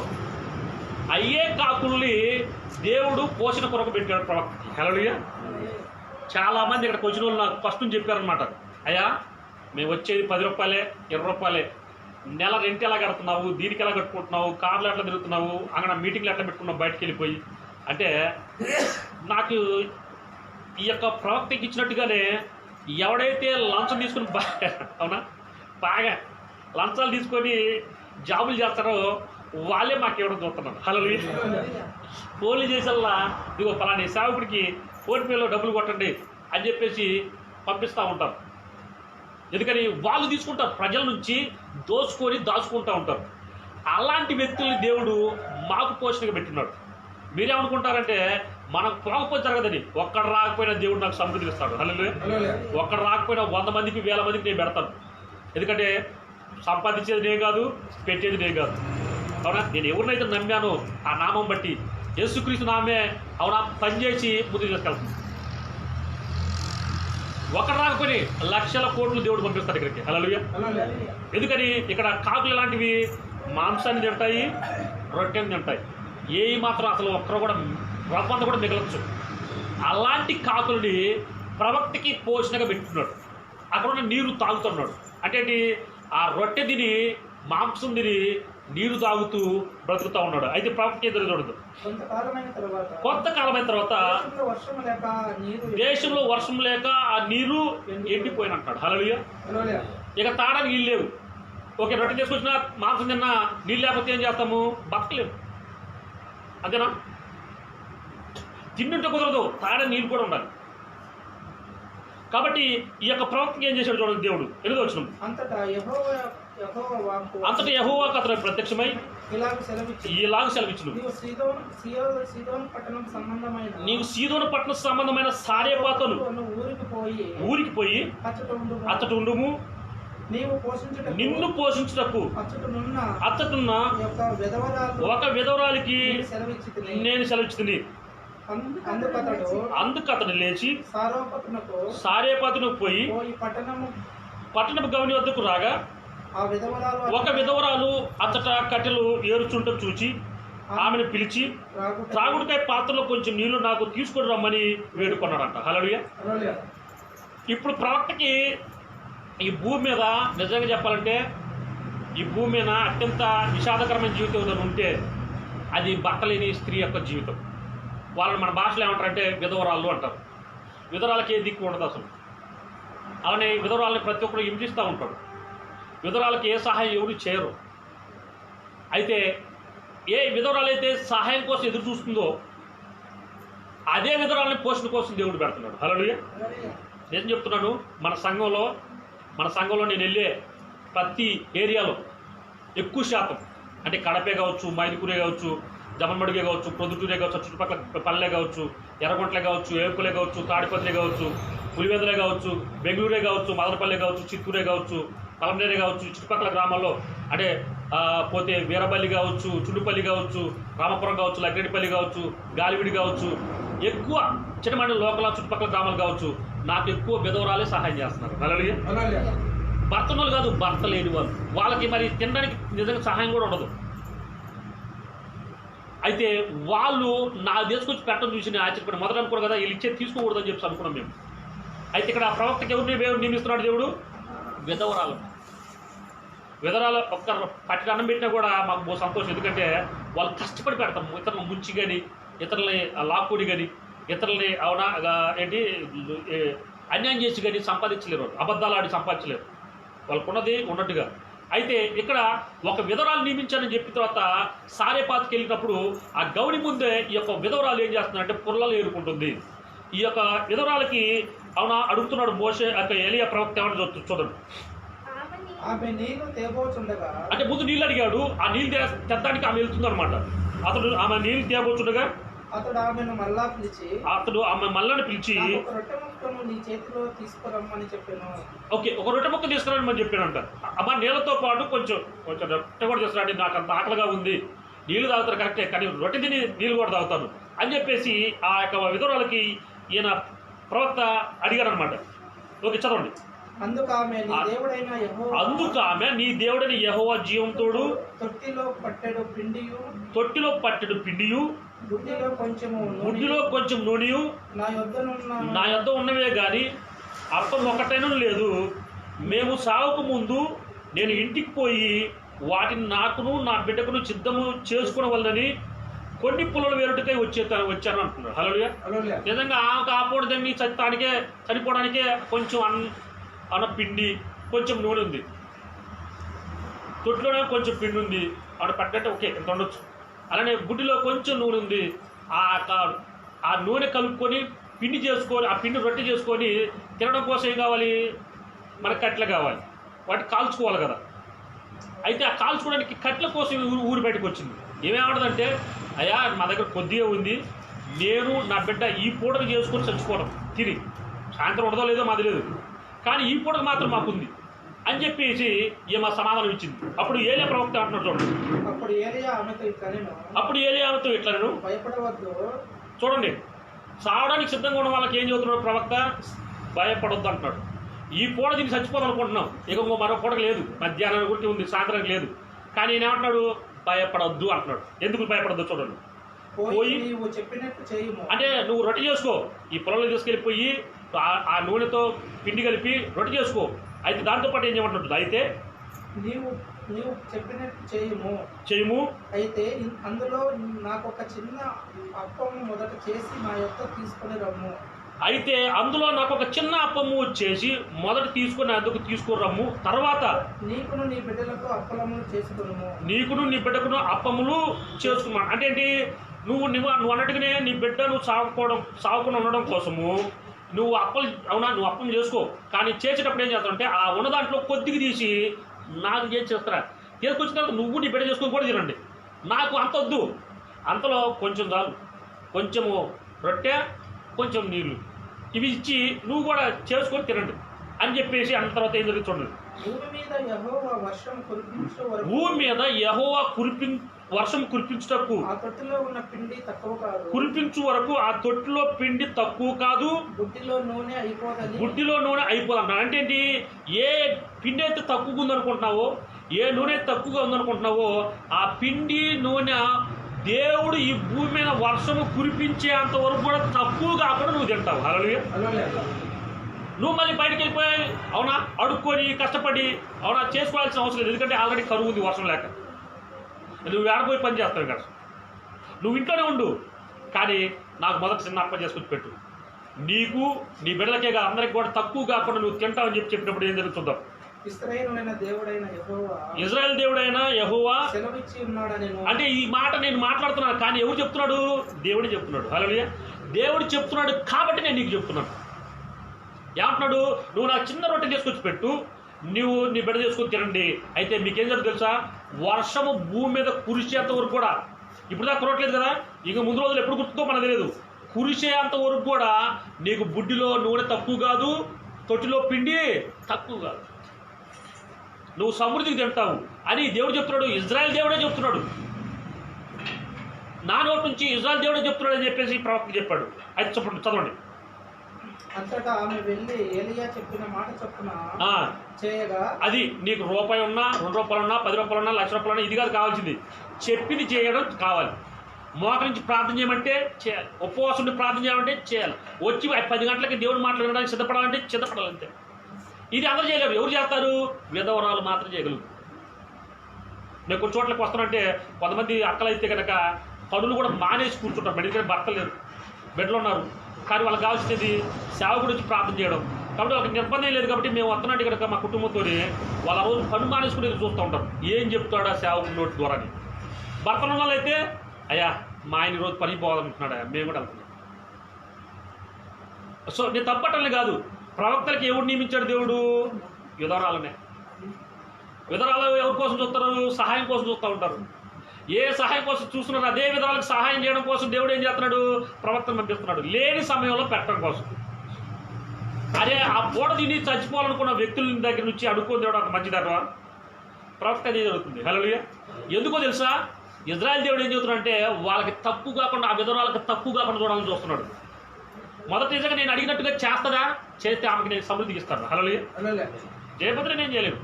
అయ్యే కాకుల్ని దేవుడు పోషణ కొరకు పెట్టాడు ప్రవక్త. హల్లెలూయా. చాలామంది ఇక్కడికి వచ్చిన వాళ్ళు నాకు ఫస్ట్ నుంచి చెప్పారనమాట, అయ్యా మేము వచ్చేది 10 రూపాయలే 20 రూపాయలే, నెల రెంట్ ఎలా కడుతున్నావు, దీనికి ఎలా కట్టుకుంటున్నావు, కార్లు ఎట్లా తిరుగుతున్నావు, అక్కడ మీటింగ్లు ఎట్లా పెట్టుకున్నావు బయటకు వెళ్ళిపోయి అంటే, నాకు ఈ యొక్క ప్రవక్తకి ఇచ్చినట్టుగానే ఎవడైతే లంచం తీసుకుని అవునా బాగా లంచాలు తీసుకొని జాబులు చేస్తారో వాళ్ళే మాకు ఇవ్వడం చూస్తున్నాను. హల్లెలూయా. ఫోన్లు చేసేలా ఇదిగో పలాని సేవకుడికి ఫోన్పేలో డబ్బులు కొట్టండి అని చెప్పేసి పంపిస్తూ ఉంటారు. ఎందుకని వాళ్ళు తీసుకుంటారు, ప్రజల నుంచి దోచుకొని దాచుకుంటూ ఉంటారు. అలాంటి వ్యక్తుల్ని దేవుడు మాకు పోషణగా పెట్టినాడు. మీరేమనుకుంటారంటే మనకు పోకపోతే జరగదని. ఒక్కడ రాకపోయినా దేవుడు నాకు సమృద్ధి ఇస్తాడు. హల్లెలూయా. ఒక్కడ రాకపోయినా 100 మందికి 1000 మందికి నేను పెడతాను. ఎందుకంటే సంపాదించేది నేను కాదు, పెట్టేది నేను కాదు. అవునా, నేను ఎవరినైతే నమ్మానో ఆ నామం బట్టి యేసుక్రీస్తు నామే అవునా పనిచేసి ముందుకు తీసుకెళ్తుంది. ఒకరు రాకపోయి లక్షల కోట్లు దేవుడు పంపిస్తాడు ఇక్కడికి. హల్లెలూయా. ఎందుకని ఇక్కడ కాకులు ఎలాంటివి మాంసాన్ని తింటాయి, రొట్టెని తింటాయి. ఏ మాత్రం అసలు ఒక్కరు కూడా రవ్వంత కూడా మిగలచ్చు. అలాంటి కాకులని ప్రవక్తకి పోషణగా పెట్టుకున్నాడు. అక్కడ ఉన్న నీరు తాగుతున్నాడు. అంటే ఆ రొట్టె తిని మాంసం తిని నీరు తాగుతూ బ్రతుకుతూ ఉన్నాడు. అయితే ప్రవక్త ఎదురు చూడదు. కొంతకాలమైన తర్వాత దేశంలో వర్షం లేక ఆ నీరు ఎండిపోయిన అంటాడు. హల్లెలూయా. ఇక తాడానికి నీళ్ళు లేవు. ఓకే, రొట్టె తీసుకొచ్చినా మాంసం తిన్నా నీళ్ళు లేకపోతే ఏం చేస్తాము, బతకలేము. అంతేనా? తిన్నుంటే కుదరదు, తాగడానికి నీళ్ళు కూడా ఉండాలి. కాబట్టి ఈ యొక్క ప్రవక్తకి ఏం చేశాడు చూడండి దేవుడు. 8వ వచనం. అంతటా యెహోవాకు అతను ప్రత్యక్షమై ఇలాగ సెలవిచ్చును, నీవు సీదోను పట్టణ సంబంధమైన సారేపాతను ఊరికి పోయి అచ్చట ఉండుము, నిన్ను పోషించుటకు అచ్చటున్న ఒక విధవరాలికి నేను సెలవిచ్చుతుంది. అందుకతను లేచి సారేపాతునకు పోయి పట్టణపు గవని వద్దకు రాగా ఒక విధవరాలు అచ్చట కట్టెలు ఏరుచుంట చూచి ఆమెను పిలిచి త్రాగుడికై పాత్రలో కొంచెం నీళ్లు నాకు తీసుకొని రమ్మని వేడుకున్నాడంట. హల్లెలూయా. ఇప్పుడు ప్రవక్తకి ఈ భూమి మీద నిజంగా చెప్పాలంటే ఈ భూమి మీద అత్యంత విషాదకరమైన జీవితం ఏదైనా ఉంటే అది భర్త లేని స్త్రీ యొక్క జీవితం. వాళ్ళని మన భాషలో ఏమంటారంటే విధవరాళ్ళు అంటారు. విధవరాలకి ఏ దిక్కు ఉండదు అసలు. అలానే విధవరాలని ప్రతి ఒక్కరు హింసిస్తూ ఉంటాడు. విధవరాలకి ఏ సహాయం ఎవరు చేయరు. అయితే ఏ విధవరాలైతే సహాయం కోసం ఎదురు చూస్తుందో అదే విధవరాలని పోషణ కోసం దేవుడు పెడుతున్నాడు. హల్లెలూయా. నేను చెప్తున్నాను, మన సంఘంలో నేను వెళ్ళే ప్రతి ఏరియాలో ఎక్కువ శాతం అంటే కడపే కావచ్చు, మైదుకూరే కావచ్చు, జమన్మడిగే కావచ్చు, ప్రొద్దుటూరే కావచ్చు, చుట్టుపక్కల పల్లె కావచ్చు, ఎర్రగొంటలే కావచ్చు, ఏపులే కావచ్చు, తాడిపత్రే కావచ్చు, పులివెందులే కావచ్చు, బెంగళూరే కావచ్చు, మదనపల్లె కావచ్చు, చిత్తూరే కావచ్చు, పలమనేరే కావచ్చు, చుట్టుపక్కల గ్రామాల్లో అంటే పోతే వీరపల్లి కావచ్చు, చుండుపల్లి కావచ్చు, రామపురం కావచ్చు, లగ్రెడ్డిపల్లి కావచ్చు, గాలివిడి కావచ్చు, ఎక్కువ చిన్నమండి లోకల్ చుట్టుపక్కల గ్రామాలు కావచ్చు, నాకు ఎక్కువ విధవరాలే సహాయం చేస్తున్నారు. హల్లెలూయా. భర్త వాళ్ళు కాదు, భర్త లేని వాళ్ళు, వాళ్ళకి మరి తినడానికి నిజంగా సహాయం కూడా ఉండదు. అయితే వాళ్ళు నా తీసుకొచ్చి పెట్టడం చూసి నేను ఆశ్చర్యపడి మొదట అనుకోరు కదా వీళ్ళు ఇచ్చేది తీసుకోకూడదని చెప్పి అనుకున్నాం మేము. అయితే ఇక్కడ ప్రవక్తకి ఎవరిని నియమిస్తున్నాడు దేవుడు? విధవరాలు ఒక్క పట్టి అన్నం పెట్టినా కూడా మాకు సంతోషం. ఎందుకంటే వాళ్ళు కష్టపడి పెడతాం. ఇతరులను ముంచి కానీ, ఇతరులని లాక్కుడి కానీ, ఇతరులని అవునా అన్యాయం చేసి కానీ సంపాదించలేరు. అబద్ధాలు ఆడి సంపాదించలేరు. వాళ్ళకున్నది ఉన్నట్టుగా. అయితే ఇక్కడ ఒక విధవరాలు నియమించానని చెప్పిన తర్వాత సారేపాతికి వెళ్ళినప్పుడు ఆ గౌని ముందే ఈ యొక్క విధవరాలు ఏం చేస్తుందంటే పుల్లలు ఏరుకుంటుంది. ఈ యొక్క విధవరాలకి అవునా అడుగుతున్నాడు మోషే ఎలీయా ప్రవక్త ఏమని చూడండి. అంటే ముందు నీళ్ళు అడిగాడు, ఆ నీళ్ళు తెద్దానికి ఆమె వెళ్తుంది అనమాట. ఆమె నీళ్ళు తేబోచుండగా అతడు ఆమెను మల్లని పిలిచి నీ చేతిలో తీసుకురమ్మని చెప్పాను. ఓకే, ఒక రొట్టె ముక్క తీసుకురమ్మని చెప్పానంట. అమ్మ నీళ్ళతో పాటు కొంచెం రొట్టె కూడా తీసుకురండి, నాకు అంత ఆకలిగా ఉంది. నీళ్ళు తాగుతారు కరెక్టే, కానీ రొట్టె తిని నీళ్ళు కూడా తాగుతాను అని చెప్పేసి ఆ యొక్క విధవరాలకి ఈయన ప్రవక్త అడిగారు అనమాట. ఓకే, చదవండి. అందుకు ఆమె నీ దేవుడైన యెహోవా జీవంతోడు తొట్టిలో పట్టెడు పిండియు గుడ్డిలో కొంచెం నూనెయు నా యొద్ద ఉన్నవే గాని అర్థం ఒకటైనా లేదు. మేము సాగుకు ముందు నేను ఇంటికి పోయి వాటిని నాకును నా బిడ్డకును సిద్ధము చేసుకునవల్లని కొన్ని పుల్లలు వేరుటకై వచ్చాను అంటున్నాడు. హల్లెలూయా. నిజంగా ఆపోడదాన్ని చనిపోవడానికే కొంచెం అన్న పిండి, కొంచెం నూనె ఉంది. తొట్టిలోనే కొంచెం పిండి ఉంది, ఆవిడ పట్టంటే ఓకే ఎంత ఉండొచ్చు. అలానే గుడ్డిలో కొంచెం నూనె ఉంది. ఆ నూనె కలుపుకొని పిండి చేసుకొని ఆ పిండి రొట్టె చేసుకొని తినడం కోసం ఏం కావాలి? మనకి కట్టెలు కావాలి, వాటిని కాల్చుకోవాలి కదా. అయితే ఆ కాల్చుకోవడానికి కట్టెల కోసం ఊరి బయటకు వచ్చింది. ఏమేమంటుందంటే, అయ్యా మా దగ్గర కొద్దిగా ఉంది, నేను నా బిడ్డ ఈ పూటకు చేసుకొని చచ్చిపోవడం తిని, సాయంత్రం ఉండదో లేదో మాది లేదు, కానీ ఈ పూటకు మాత్రం మాకుంది అని చెప్పేసి ఈమె సమాధానం ఇచ్చింది. అప్పుడు ఏలియా ప్రవక్త అంటున్నాడు చూడండి. అప్పుడు ఏలియా ఆమెతో ఇట్లా భయపడవద్దు. చూడండి, చావడానికి సిద్ధంగా ఉన్న వాళ్ళకి ఏం చెబుతున్నాడు ప్రవక్త? భయపడొద్దు అంటున్నాడు. ఈ పూట దీన్ని చచ్చిపోదాం అనుకుంటున్నాం, ఇక మరో పూటకు లేదు, మధ్యాహ్నం గురించి ఉంది, సాయంత్రానికి లేదు, కానీ ఈయన ఏమంటున్నాడు? భయపడొద్దు అంటున్నాడు. ఎందుకు భయపడొద్దు చూడండి. పోయి అంటే నువ్వు రొట్టె చేసుకో, ఈ పొలంలో తీసుకెళ్ళిపోయి ఆ నూనెతో పిండి కలిపి రొట్టె చేసుకో. అయితే దాంతోపాటు ఏం చేయమంటున్నాడు? అయితే నీవు చెప్పినట్టు చేయము. అయితే అందులో నాకు ఒక చిన్న అప్పము మొదట చేసి నా యొక్క తీసుకొని రమ్ము. అయితే అందులో నాకు ఒక చిన్న అప్పము చేసి మొదట తీసుకొని అందుకు తీసుకురమ్ము. తర్వాత నీకును నీ బిడ్డలకు అప్పలములు చేసుకును. నీకును నీ బిడ్డకును అప్పములు చేసుకున్నాను. అంటే ఏంటి? నువ్వు అన్నట్టుగానే నీ బిడ్డ నువ్వు సాగుకుండా ఉండడం కోసము నువ్వు అప్పం చేసుకో. కానీ చేసేటప్పుడు ఏం చేస్తావు అంటే ఆ ఉన్న దాంట్లో కొద్దిగా తీసి నాకు చేస్తారా, తీసుకొచ్చిన తర్వాత నువ్వు నీ బిడ్డ చేసుకొని కూడా తినండి. నాకు అంత వద్దు, అంతలో కొంచెం చాలు, కొంచెము రొట్టె కొంచెం నీళ్లు ఇవి ఇచ్చి నువ్వు కూడా చేసుకొని తినండి అని చెప్పేసి అన్న తర్వాత ఏం జరుగుతుంది చూడండి. భూమి మీద యెహోవా వర్షం కురిపించుటకు కురిపించు వరకు ఆ తొట్టిలో పిండి తక్కువ కాదు, గుడ్డిలో నూనె అయిపోదంట. అంటే ఏంటి? ఏ పిండి అయితే తక్కువగా ఉందనుకుంటున్నావో, ఏ నూనె తక్కువగా ఉందనుకుంటున్నావో ఆ పిండి నూనె దేవుడు ఈ భూమి మీద వర్షము కురిపించేంత వరకు కూడా తక్కువ కాకుండా నువ్వు తింటావు. హల్లెలూయా. నువ్వు మళ్ళీ బయటికి వెళ్ళిపోయి అవునా అడుక్కొని కష్టపడి అవునా చేసుకోవాల్సిన అవసరం లేదు, ఎందుకంటే ఆల్రెడీ కరువు ఉంది వర్షం లేక. నువ్వు ఏడపోయి పని చేస్తావు కదా, నువ్వు ఇంట్లోనే ఉండు, కానీ నాకు మొదట చిన్న అప్ప చేసుకొచ్చి పెట్టు. నీకు నీ బిడ్డలకే కాదు అందరికి కూడా తక్కువ కాకుండా నువ్వు తింటావని చెప్పినప్పుడు ఏం జరుగుతుందో. ఇజ్రాయెల్ దేవుడైన యెహోవా సెలవిచ్చి ఉన్నాడని, అంటే ఈ మాట నేను మాట్లాడుతున్నాను కానీ ఎవరు చెప్తున్నాడు? దేవుడే చెప్తున్నాడు. హల్లెలూయా. దేవుడు చెప్తున్నాడు కాబట్టి నేను నీకు చెప్తున్నాను. ఏమంటున్నాడు? నువ్వు నాకు చిన్న రొట్టె తీసుకొచ్చి పెట్టు, నువ్వు నీ బిడ్డ చేసుకొని తినండి. అయితే మీకేం జరుగుతుంది తెలుసా? వర్షము భూమి మీద కురిసేంత వరకు కూడా, ఇప్పుడు దాకా కురవట్లేదు కదా, ఇక ముందు రోజులు ఎప్పుడు కురుతుందో మనకు తెలియదు, కురిసేంత వరకు కూడా నీకు బుడ్డిలో నూనె తక్కువ కాదు, తొట్టిలో పిండి తక్కువ కాదు, నువ్వు సమృద్ధికి తింటావు అని దేవుడు చెప్తున్నాడు. ఇజ్రాయెల్ దేవుడే చెప్తున్నాడు. నా నోటి నుంచి ఇజ్రాయెల్ దేవుడే చెప్తున్నాడు అని చెప్పేసి ప్రవక్త చెప్పాడు. అయితే చెప్పండి, చదవండి. అంతటా ఆమె వెళ్ళి ఏలియా చెప్పిన మాట చొప్పున చేయగా, అది నీకు రూపాయి ఉన్నా, 2 రూపాయలు ఉన్నా, 10 రూపాయలు ఉన్నా, 1,00,000 రూపాయలు ఉన్నా, ఇది కాదు కావాల్సింది, చెప్పింది చేయడం కావాలి. మోకరించి ప్రార్థన చేయమంటే చేయాలి, ఉపవాసం ఉండి ప్రార్థన చేయమంటే చేయాలి, వచ్చి 10 గంటలకి దేవుడు మాట్లాడడానికి సిద్ధపడాలంటే సిద్ధపడాలంతే. ఇది అందరూ చేయలేరు. ఎవరు చేస్తారు? విధవరాలు మాత్రం చేయగలరు. నేను కొన్ని చోట్లకి వస్తానంటే కొంతమంది అక్కలైతే కనుక పనులు కూడా మానేసి కూర్చుంటారు, ఎందుకంటే భర్తలు లేరు, బిడ్డలు ఉన్నారు, కానీ వాళ్ళకి కావాల్సినది సేవకుడు వచ్చి ప్రార్థన చేయడం. కాబట్టి వాళ్ళకి నిర్బంధం లేదు. కాబట్టి మేము వస్తున్నాంటే కనుక మా కుటుంబంతో వాళ్ళ రోజు పని మానేసుకుని చూస్తూ ఉంటారు, ఏం చెప్తాడా సేవకుడి నోటి ద్వారా. భర్తలు ఉన్న వాళ్ళైతే అయ్యా మా ఆయన రోజు పని పోవాలనుకుంటున్నాడా, మేము కూడా అనుకున్నాం. సో నేను తప్పటల్ని కాదు, ప్రవక్తలకి ఎవరు నియమించాడు దేవుడు? విధవరాలనే. విధవరాలు ఎవరి కోసం చూస్తారు? సహాయం కోసం చూస్తూ ఉంటారు. ఏ సహాయం కోసం చూస్తున్నారు అదే విధవరాలకు సహాయం చేయడం కోసం దేవుడు ఏం చేస్తున్నాడు? ప్రవక్తను పంపిస్తున్నాడు, లేని సమయంలో పెట్టడం కోసం. అదే ఆ పూట తిని చచ్చిపోవాలనుకున్న వ్యక్తుల దగ్గర నుంచి అడుక్కొని దేవుడు అంత మంచిదట ప్రవక్త అదే జరుగుతుంది. హల్లెలూయా. ఎందుకో తెలుసా? ఇజ్రాయెల్ దేవుడు ఏం చెబుతున్నాడంటే వాళ్ళకి తక్కువ కాకుండా, ఆ విధవరాలకు తక్కువ కాకుండా చూడాలని చూస్తున్నాడు. మొదటి నిజంగా నేను అడిగినట్టుగా చేస్తుందా? చేస్తే ఆమెకి నేను సమృద్ధికి ఇస్తాను. హల్లెలూయా. చేయకపోతే నేను చేయలేను.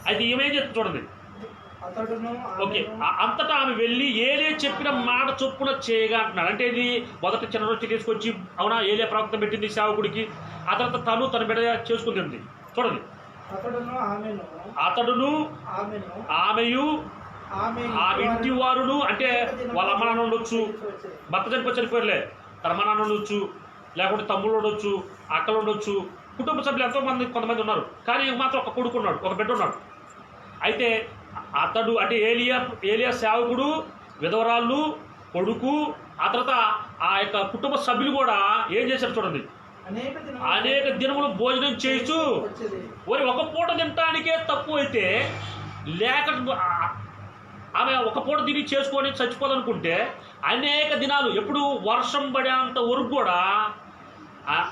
అయితే ఏమేం చెప్తుంది చూడండి. ఓకే, అంతటా ఆమె వెళ్ళి ఏలియా చెప్పిన మాట చొప్పున చేయగా అంటున్నాడు. అంటే ఇది మొదట చిన్న రొట్టె తీసుకొచ్చి అవునా ఏలియా ప్రవక్త పెట్టింది సేవకుడికి, ఆ తర్వాత తన బిడ్డ చేసుకుంది. చూడండి, అతడును ఆమెయు ఆ ఇంటి వారును, అంటే వాళ్ళ అమ్మ నాన్న ఉండొచ్చు, భర్త చనిపోయలే, తన అమ్మ నాన్న ఉండొచ్చు, లేకుంటే తమ్ముడు ఉండొచ్చు, అక్కలు ఉండొచ్చు, కుటుంబ సభ్యులు ఎంతోమంది కొంతమంది ఉన్నారు, కానీ మాత్రం ఒక కొడుకు ఉన్నాడు, ఒక బిడ్డ ఉన్నాడు. అయితే అతడు అంటే ఏలియా సేవకుడు, విధవరాళ్ళు, కొడుకు, ఆ తర్వాత ఆ యొక్క కుటుంబ సభ్యులు కూడా ఏం చేశారు చూడండి, అనేక దినములు భోజనం చేయొచ్చు. ఒక పూట తినటానికే తక్కువ అయితే లేక ఆమె ఒక పూట తిని చేసుకొని చచ్చిపోదనుకుంటే అనేక దినాలు ఎప్పుడు వర్షం పడేంత వరకు కూడా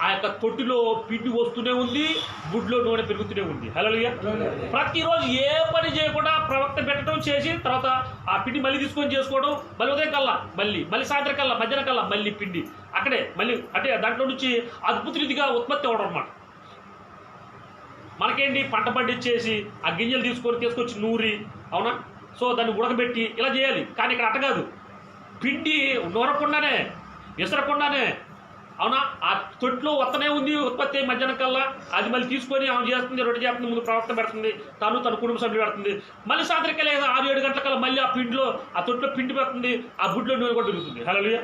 ఆ యొక్క తొట్టిలో పిండి వస్తూనే ఉంది, గుడ్లో నూనె పెరుగుతూనే ఉంది. హల్లెలూయా. ప్రతిరోజు ఏ పని చేయకుండా ప్రవక్త పెట్టడం చేసి తర్వాత ఆ పిండి మళ్ళీ తీసుకొని చేసుకోవడం, మళ్ళీ ఉదయం కల్లా మళ్ళీ సాయంత్రం కల్లా మధ్యాహ్నం కల్లా మళ్ళీ పిండి అక్కడే మళ్ళీ, అంటే దాంట్లో నుంచి అద్భుత రీతిగా ఉత్పత్తి అవ్వడం అన్నమాట. మనకేంటి పంట పండించేసి ఆ గింజలు తీసుకొచ్చి నూరి అవునా, సో దాన్ని ఉడకబెట్టి ఇలా చేయాలి. కానీ ఇక్కడ అట్ట కాదు, పిండి నూరకుండానే విసరకుండానే అవునా ఆ తొట్లో వస్తనే ఉంది ఉత్పత్తి. మధ్యాహ్నం కల్లా అది మళ్ళీ తీసుకొని ఆమె చేస్తుంది, రొట్టె చేస్తుంది, ముందు ప్రవక్త పెడుతుంది, తన కుటుంబ సభ్యులు పెడుతుంది. మళ్ళీ సాయంత్రం కల్లా 6-7 గంటల కల్లా మళ్ళీ ఆ పిండిలో ఆ తొట్లో పిండి పెడుతుంది, ఆ గుడ్లో నూనె కూడా దొరుకుతుంది. హల్లెలూయా.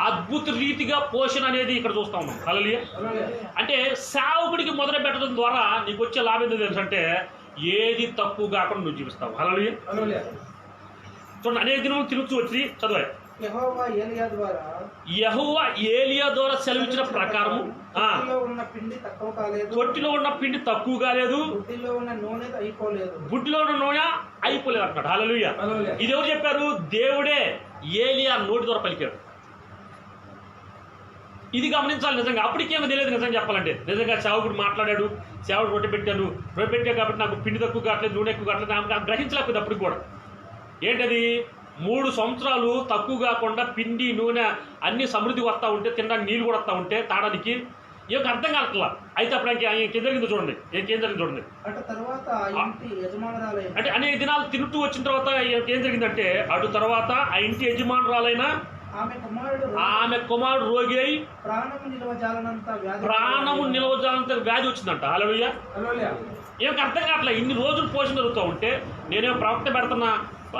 అద్భుత రీతిగా పోషణ అనేది ఇక్కడ చూస్తా ఉన్నాం. హల్లెలూయా. అంటే సేవకుడికి మొదలు పెట్టడం ద్వారా నీకు వచ్చే లాభం ఏంటో తెలుసు అంటే ఏది తక్కువ కాకుండా నువ్వు జీవిస్తావు. హల్లెలూయా. చూడండి, అనేక దినములు తిరుగుతూ వచ్చి చదివాయి. యెహోవా ఏలియా ద్వారా సెలవిచ్చిన ప్రకారం తొట్టిలో ఉన్న పిండి తక్కువ కాలేదు, బుడ్డిలో ఉన్న నూనె అయిపోలేదు అంటున్నాడు. హల్లెలూయా. ఇది ఎవరు చెప్పారు? దేవుడే ఏలియా నోటి ద్వారా పలికాడు. ఇది గమనించాలి నిజంగా. అప్పటికేమో తెలియదు నిజంగా చెప్పాలంటే. నిజంగా సేవకుడు మాట్లాడాడు, సేవకుడు రొట్టె పెట్టాను కాబట్టి నాకు పిండి తక్కువ కావట్లేదు, నూనె ఎక్కువ కావట్లేదు, ఆమె గ్రహించలేకపోయింది. అప్పటికి కూడా ఏంటది 3 సంవత్సరాలు తక్కువ కాకుండా పిండి నూనె అన్ని సమృద్ధి వస్తూ ఉంటే, తినడానికి నీళ్ళు కూడా వస్తూ ఉంటే తాడానికి ఏం అర్థం కావట్లా. అయితే అప్పుడు ఇంకేం జరిగిందో చూడండి, ఏం జరిగింది చూడండి. అటు తర్వాత ఆ ఇంటి యజమానురాలైన అంటే అనేక దినాలు తింటూ వచ్చిన తర్వాత ఏం జరిగిందంటే, అటు తర్వాత ఆ ఇంటి యజమానురాలైన ఆమె కుమారుడు రోగి అయి ప్రాణము నిలవజాలంత వ్యాధి వచ్చిందంట. హల్లెలూయా. ఏమిటి అర్థం కావట్లే. ఇన్ని రోజులు పోషణ జరుగుతూ ఉంటే నేనేమో ప్రవక్త పెడుతున్నా,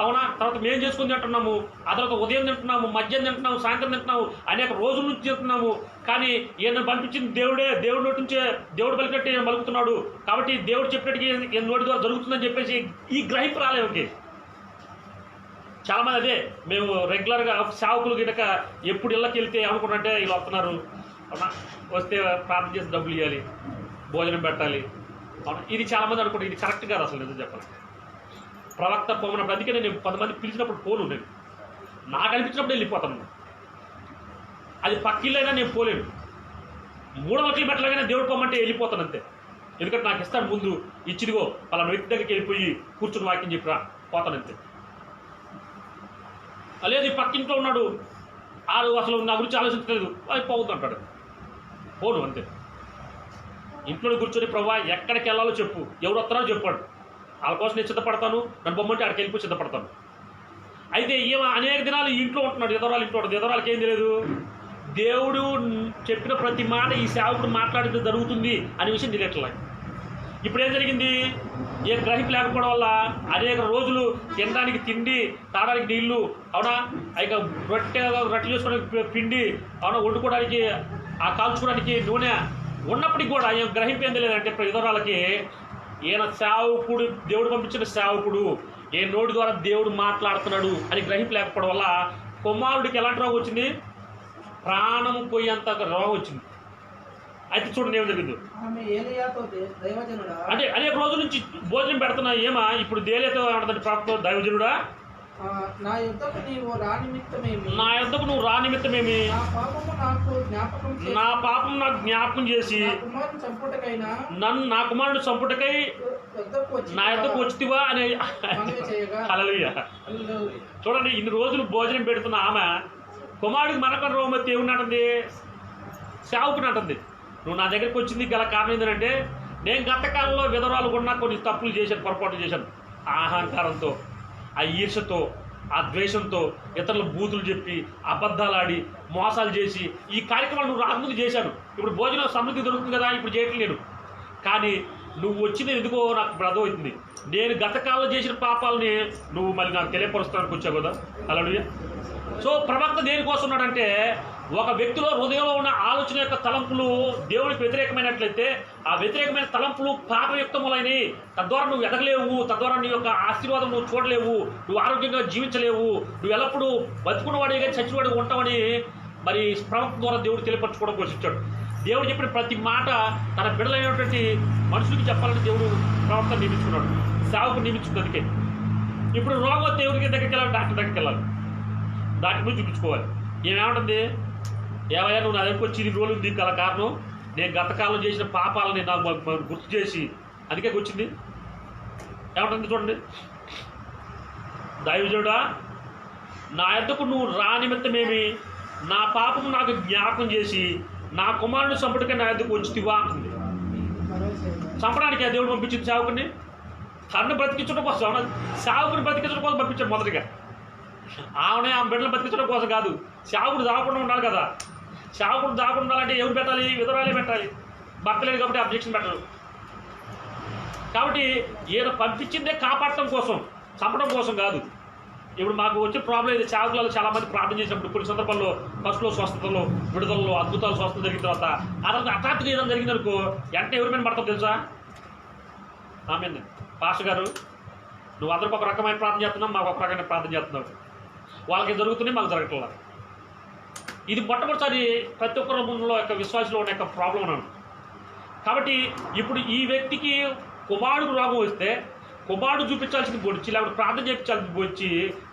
అవునా, తర్వాత మేము చేసుకుని తింటున్నాము, ఆ తర్వాత ఉదయం తింటున్నాము, మధ్యాహ్నం తింటున్నాము, సాయంత్రం తింటున్నాము, అనేక రోజుల నుంచి తింటున్నాము. కానీ ఈయన పంపించిన దేవుడే, దేవుడి నోటి నుంచే దేవుడు పలికినట్టు ఈయన పలుకుతున్నాడు, కాబట్టి దేవుడు చెప్పినట్టుగా ఈయన నోటి ద్వారా జరుగుతుందని చెప్పేసి ఈ గ్రహింపు రాలేముకి. చాలామంది అదే మేము రెగ్యులర్గా సేవకులు గినక ఎప్పుడు ఇళ్ళకి వెళ్తే ఏమనుకుంటే వీళ్ళు వస్తున్నారు, అవునా, వస్తే ప్రార్థన చేసి డబ్బులు ఇవ్వాలి, భోజనం పెట్టాలి, అవునా. ఇది చాలామంది అనుకుంటారు. ఇది కరెక్ట్ కాదు అసలు, నిజం చెప్పాలి. ప్రవక్త పోమన్నప్పుడు అందుకే నేను కొంతమంది పిలిచినప్పుడు పోను, నేను నాకు అనిపించినప్పుడు వెళ్ళిపోతాను. అది పక్కిళ్ళైనా నేను పోలేను. 3 వకీలు పెట్టలేగానే దేవుడు పోమంటే వెళ్ళిపోతాను అంతే. ఎందుకంటే నాకు ఇస్తాను ముందు ఇచ్చిదిగో పలానా వ్యక్తి దగ్గరికి వెళ్ళిపోయి కూర్చుని వాక్యం చెప్పిరా, పోతాను అంతే. లేదు పక్కింట్లో ఉన్నాడు, ఆడు అసలు నా గురించి ఆలోచించలేదు, అది పోవద్దు అంటాడు, పోను అంతే. ఇంట్లో కూర్చొని ప్రభా ఎక్కడికి వెళ్ళాలో చెప్పు, ఎవరు వస్తారో చెప్పాడు, వాళ్ళ కోసం నేను సిద్ధపడతాను, నన్ను బొమ్మంటే అక్కడికి వెళ్ళిపోయి సిద్ధపడతాను. అయితే ఈమె అనేక దినాలు ఇంట్లో ఉంటున్నాడు, ఎదరాలు ఇంట్లో ఉంటుంది. ఎదరాలకి ఏం తెలియదు, దేవుడు చెప్పిన ప్రతి మాట ఈ సేవకుడు మాట్లాడితే జరుగుతుంది అనే విషయం తెలియట్లే. ఇప్పుడు ఏం జరిగింది, ఏ గ్రహింపు లేకపోవడం వల్ల అనేక రోజులు తినడానికి తిండి, తాగడానికి నీళ్లు, అవునా, ఇక రొట్టె చేసుకోవడానికి పిండి, అవునా, వండుకోవడానికి ఆ కాల్చుకోవడానికి నూనె ఉన్నప్పటికి కూడా ఏం గ్రహింపు ఏం తెలియదంటే ఎదురాలకి ఈయన సేవకుడు, దేవుడు పంపించిన సేవకుడు, ఏ నోటి ద్వారా దేవుడు మాట్లాడుతున్నాడు అని గ్రహింపు లేకపోవడం వల్ల కుమారుడికి ఎలాంటి రోగం వచ్చింది, ప్రాణం పోయేంత రోగం వచ్చింది. అయితే చూడండి ఏం జరిగింది అంటే అనేక రోజుల నుంచి భోజనం పెడుతున్నా ఏమా ఇప్పుడు దేలేతో ఏమంటుందంటే ప్రాప్తం దైవజనుడా, నా యొద్దకు నువ్వు రా నిమిత్తమేమి, నా పాపం నాకు జ్ఞాపకం చేసి నా కుమారుడు చంపుటకై నా యొద్దకు వచ్చితివా అనే. హల్లెలూయా. చూడండి ఇన్ని రోజులు భోజనం పెడుతున్న ఆమె కుమారుడికి మనకం రోమతి ఏమున్నట్టుంది, సేవకుని అంటుంది. నువ్వు నా దగ్గరికి వచ్చింది గల కారణం ఏంటంటే నేను గత కాలంలో విధవరాలు కూడా కొన్ని తప్పులు చేశాను, పొరపాటు చేశాను. ఆ అహంకారంతో, ఆ ఈర్షతో, ఆ ద్వేషంతో ఇతరుల బూతులు చెప్పి అబద్ధాలు ఆడి మోసాలు చేసి ఈ కార్యక్రమాలు నువ్వు రాకముందు చేశాను. ఇప్పుడు భోజనం సమృద్ధి దొరుకుతుంది కదా, ఇప్పుడు చేయట్లేదు. కానీ నువ్వు వచ్చింది ఎందుకో నాకు ఇప్పుడు అర్థమవుతుంది. నేను గత కాలంలో చేసిన పాపాలని నువ్వు మళ్ళీ నాకు తెలియపరుస్తానికి వచ్చావు కదా. హల్లెలూయా. సో ప్రవక్త దేనికోసం ఉన్నాడంటే ఒక వ్యక్తిలో హృదయంలో ఉన్న ఆలోచన యొక్క తలంపులు దేవుడికి వ్యతిరేకమైనట్లయితే ఆ వ్యతిరేకమైన తలంపులు పాపయుక్తములైనవి, తద్వారా నువ్వు ఎదగలేవు, తద్వారా నీ యొక్క ఆశీర్వాదం నువ్వు చూడలేవు, నువ్వు ఆరోగ్యంగా జీవించలేవు, నువ్వు ఎల్లప్పుడూ బతుకున్నవాడే కానీ చచ్చివాడిగా ఉంటావని మరి ప్రవక్త ద్వారా దేవుడు తెలియపరచుకోవడం కోసం ఇచ్చాడు. దేవుడు చెప్పిన ప్రతి మాట తన బిడ్డలైనటువంటి మనుషులకి చెప్పాలని దేవుడు ప్రవక్తను నియమించుకున్నాడు, సేవకు నియమించుకున్నది. అందుకే ఇప్పుడు రోగం దేవుడికి దగ్గరికి వెళ్ళాలి, డాక్టర్ దగ్గరికి వెళ్ళాలి, డాక్టర్ మీద చూపించుకోవాలి. ఏమేమంటుంది, ఏమయ్యా నువ్వు నా దగ్గరికి వచ్చి 2 రోజులు దీనికి గల కారణం నేను గతకాలం చేసిన పాపాలని నాకు గుర్తు చేసి అందుకే వచ్చింది. ఏమంటుంది చూడండి, దైవజనుడా నా యొద్దకు నువ్వు రా నిమిత్తమేమి, నా పాపము నాకు జ్ఞాపకం చేసి నా కుమారుడు చంపుడికే నా యొద్దకు వచ్చితివా అంటుంది. చంపడానికి ఆ దేవుడు పంపించింది సేవకుని, తన్ను బ్రతికించడం కోసం, సేవకుని బ్రతికించడం కోసం పంపించాడు మొదటిగా. ఆమె బిడ్డలు బతికించడం కోసం కాదు, సేవకుడు దాగకుండా ఉండాలి కదా. సేవకుడు దాగకుండా ఉండాలంటే ఎవరు పెట్టాలి, విధవరాలే పెట్టాలి. భర్త లేదు కాబట్టి అబ్జెక్షన్ పెట్టరు. కాబట్టి ఈయన పంపించిందే కాపాడటం కోసం, చంపడం కోసం కాదు. ఇప్పుడు మాకు వచ్చే ప్రాబ్లం ఇది, సేవకులలో చాలామంది ప్రార్థన చేసినప్పుడు కొన్ని సందర్భాల్లో ఫస్ట్లో స్వస్థతలో, విడుదలలో, అద్భుతాలు స్వస్థత జరిగిన తర్వాత అతను హఠాత్తుగా ఏదైనా జరిగిందనుకో వెంటనే ఎవరి మీద పడతావు తెలుసా, ఆమె పాస్టర్ గారు నువ్వు అందరికి ఒక రకమైన ప్రార్థన చేస్తున్నావు, మాకు ఒక రకమైన ప్రార్థన చేస్తున్నావు, వాళ్ళకి జరుగుతున్నాయి మాకు జరగట్లా. ఇది మొట్టమొదటిసారి ప్రతి ఒక్కరి ముందులో యొక్క విశ్వాసంలో ఉన్న యొక్క ప్రాబ్లం అన్నాను. కాబట్టి ఇప్పుడు ఈ వ్యక్తికి కుమారుడు రోగం వస్తే కుమారుడు చూపించాల్సింది వచ్చి, లేకపోతే ప్రార్థన చేయించాల్సింది వచ్చి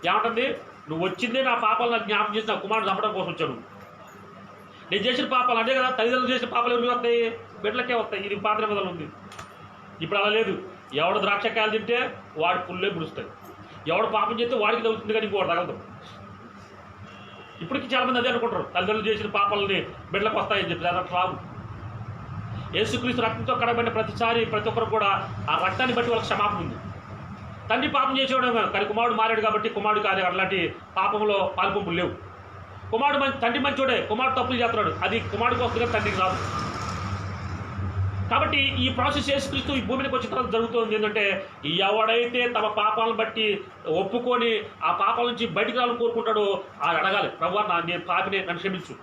ఏమంటుంది, నువ్వు వచ్చిందే నా పాపాలు నాకు జ్ఞాపకం చేసి నా కుమారుడు చంపడం కోసం వచ్చాడు. నేను చేసిన పాపాలు అంటే కదా, తల్లిదండ్రులు చేసిన పాపాలు ఎవరికి వస్తాయి, బిడ్డలకే వస్తాయి. ఇది పాత నిబంధనలు ఉంది. ఇప్పుడు అలా లేదు. ఎవడు ద్రాక్షకాయలు తింటే వాడి పుల్లే పుడుస్తాయి, ఎవడు పాపం చేస్తే వాడికి తగ్గుతుంది కానీ ఇంకోటి తగలదు. ఇప్పటికీ చాలామంది అదే అనుకుంటారు, తల్లిదండ్రులు చేసిన పాపాలని బిడ్డలకు వస్తాయని చెప్పి. అది అట్లా రాదు. యేసుక్రీస్తు రక్తంతో కడబడిన ప్రతిసారి ప్రతి ఒక్కరు కూడా ఆ రక్తాన్ని బట్టి వాళ్ళకి క్షమాపణ ఉంది. తండ్రి పాపం చేసేవాడు కానీ కుమారుడు మారాడు కాబట్టి కుమారుడు కానీ అలాంటి పాపంలో పాల్పంపులు లేవు. తండ్రి మంచోడే, కుమారుడు తప్పులు చేస్తున్నాడు, అది కుమారుడికి వస్తుంది కానీ తండ్రికి రాదు. కాబట్టి ఈ ప్రాసెస్ యేసుక్రీస్తు ఈ భూమికి వచ్చిన తర్వాత జరుగుతుంది ఏంటంటే, ఎవడైతే తమ పాపాలను బట్టి ఒప్పుకొని ఆ పాపాల నుంచి బయటికి రావాలని కోరుకుంటాడో అది అడగాలి, ప్రభువా నేను పాపినే, నన్ను క్షమించు,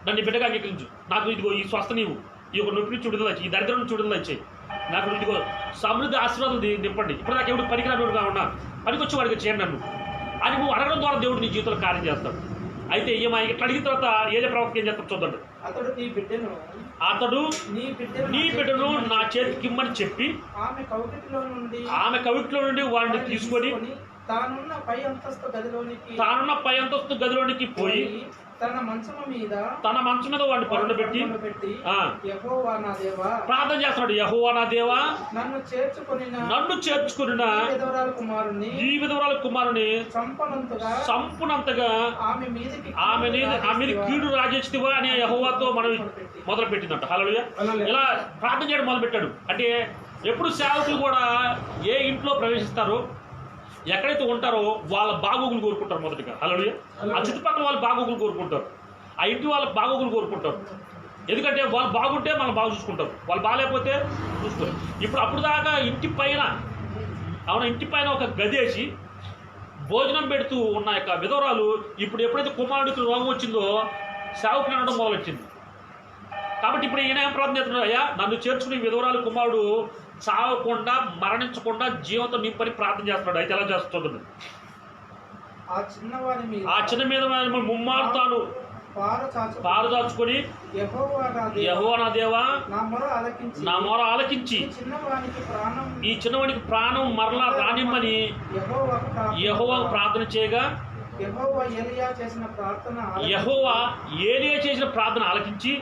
నన్ను బిడ్డగా అంగీకరించు, నాకు ఇదిగో ఈ స్వస్థ నీవు, ఈ యొక్క నొప్పి నుంచి విడుదల ఇచ్చి, ఈ దరిద్రం నుంచి విడుదల ఇచ్చేయి, నాకు ఇదిగో సమృద్ధి ఆశీర్వాదం నింపండి, ఇప్పుడు నాకు ఎవరు పనికిరానుడుగా ఉన్నా పనికొచ్చి వాడికి చేయండి నన్ను అని నువ్వు అడగడం ద్వారా దేవుడు నీ జీవితంలో కార్యం చేస్తాడు. అయితే ఇట్లా అడిగిన తర్వాత ఏదే ప్రవక్త ఏం చేస్తాడు చూద్దండి. అతడు నీ బిడ్డను నా చేతికి ఇమ్మని చెప్పి ఆమె కవిట్లో నుండి వాడిని తీసుకొని తానున్న పై అంతస్తు గదిలోనికి పోయి తన మంచం మీద వాడిని పరుండబెట్టి ప్రార్థన చేస్తున్నాడు. యెహోవా నా దేవా, నన్ను చేర్చుకుని ఈ విధవరాల కుమారుని సంపునంతగా ఆమె మీద కీడు రాజేస్తావా అని యెహోవాతో మనం మొదలు పెట్టిందంట. హల్లెలూయా. ఇలా ప్రార్థన చేయడం మొదలు పెట్టాడు. అంటే ఎప్పుడు సేవకులు కూడా ఏ ఇంట్లో ప్రవేశిస్తారో, ఎక్కడైతే ఉంటారో వాళ్ళ బాగోగులు కోరుకుంటారు మొదటిగా. హల్లెలూయా. ఆ చుట్టుపక్కల వాళ్ళు బాగోగులు కోరుకుంటారు, ఆ ఇంటి వాళ్ళ బాగోగులు కోరుకుంటారు. ఎందుకంటే వాళ్ళు బాగుంటే మనం బాగా చూసుకుంటారు, వాళ్ళు బాగాలేకపోతే చూసుకోరు. అప్పుడు దాకా ఇంటి పైన ఒక గదేసి భోజనం పెడుతూ ఉన్న యొక్క విధవరాలు ఇప్పుడు ఎప్పుడైతే కుమారుడికి రోగం వచ్చిందో సేవకులు అనడం మొదలెట్టింది. కాబట్టి ఇప్పుడు ఈయన ఏం ప్రార్థన చేస్తున్నాడు, అయ్యా నన్ను చేర్చుకుని విధవరాలు కుమారుడు చావకుండా మరణించకుండా జీవంతో నింపని ప్రార్థన చేస్తున్నాడు. అయితే ఎలా చేస్తుంది, ఆ చిన్న మీద ముమ్మారు తాను పారుదాచుకొని యెహోవా నా దేవా నా మొర ఆలకించి ఈ చిన్నవానికి ప్రాణం మరలా రానిమ్మని యెహోవా ప్రార్థన చేయగా యెహోవా ఏలియా చేసిన ప్రార్థన ఆలకించి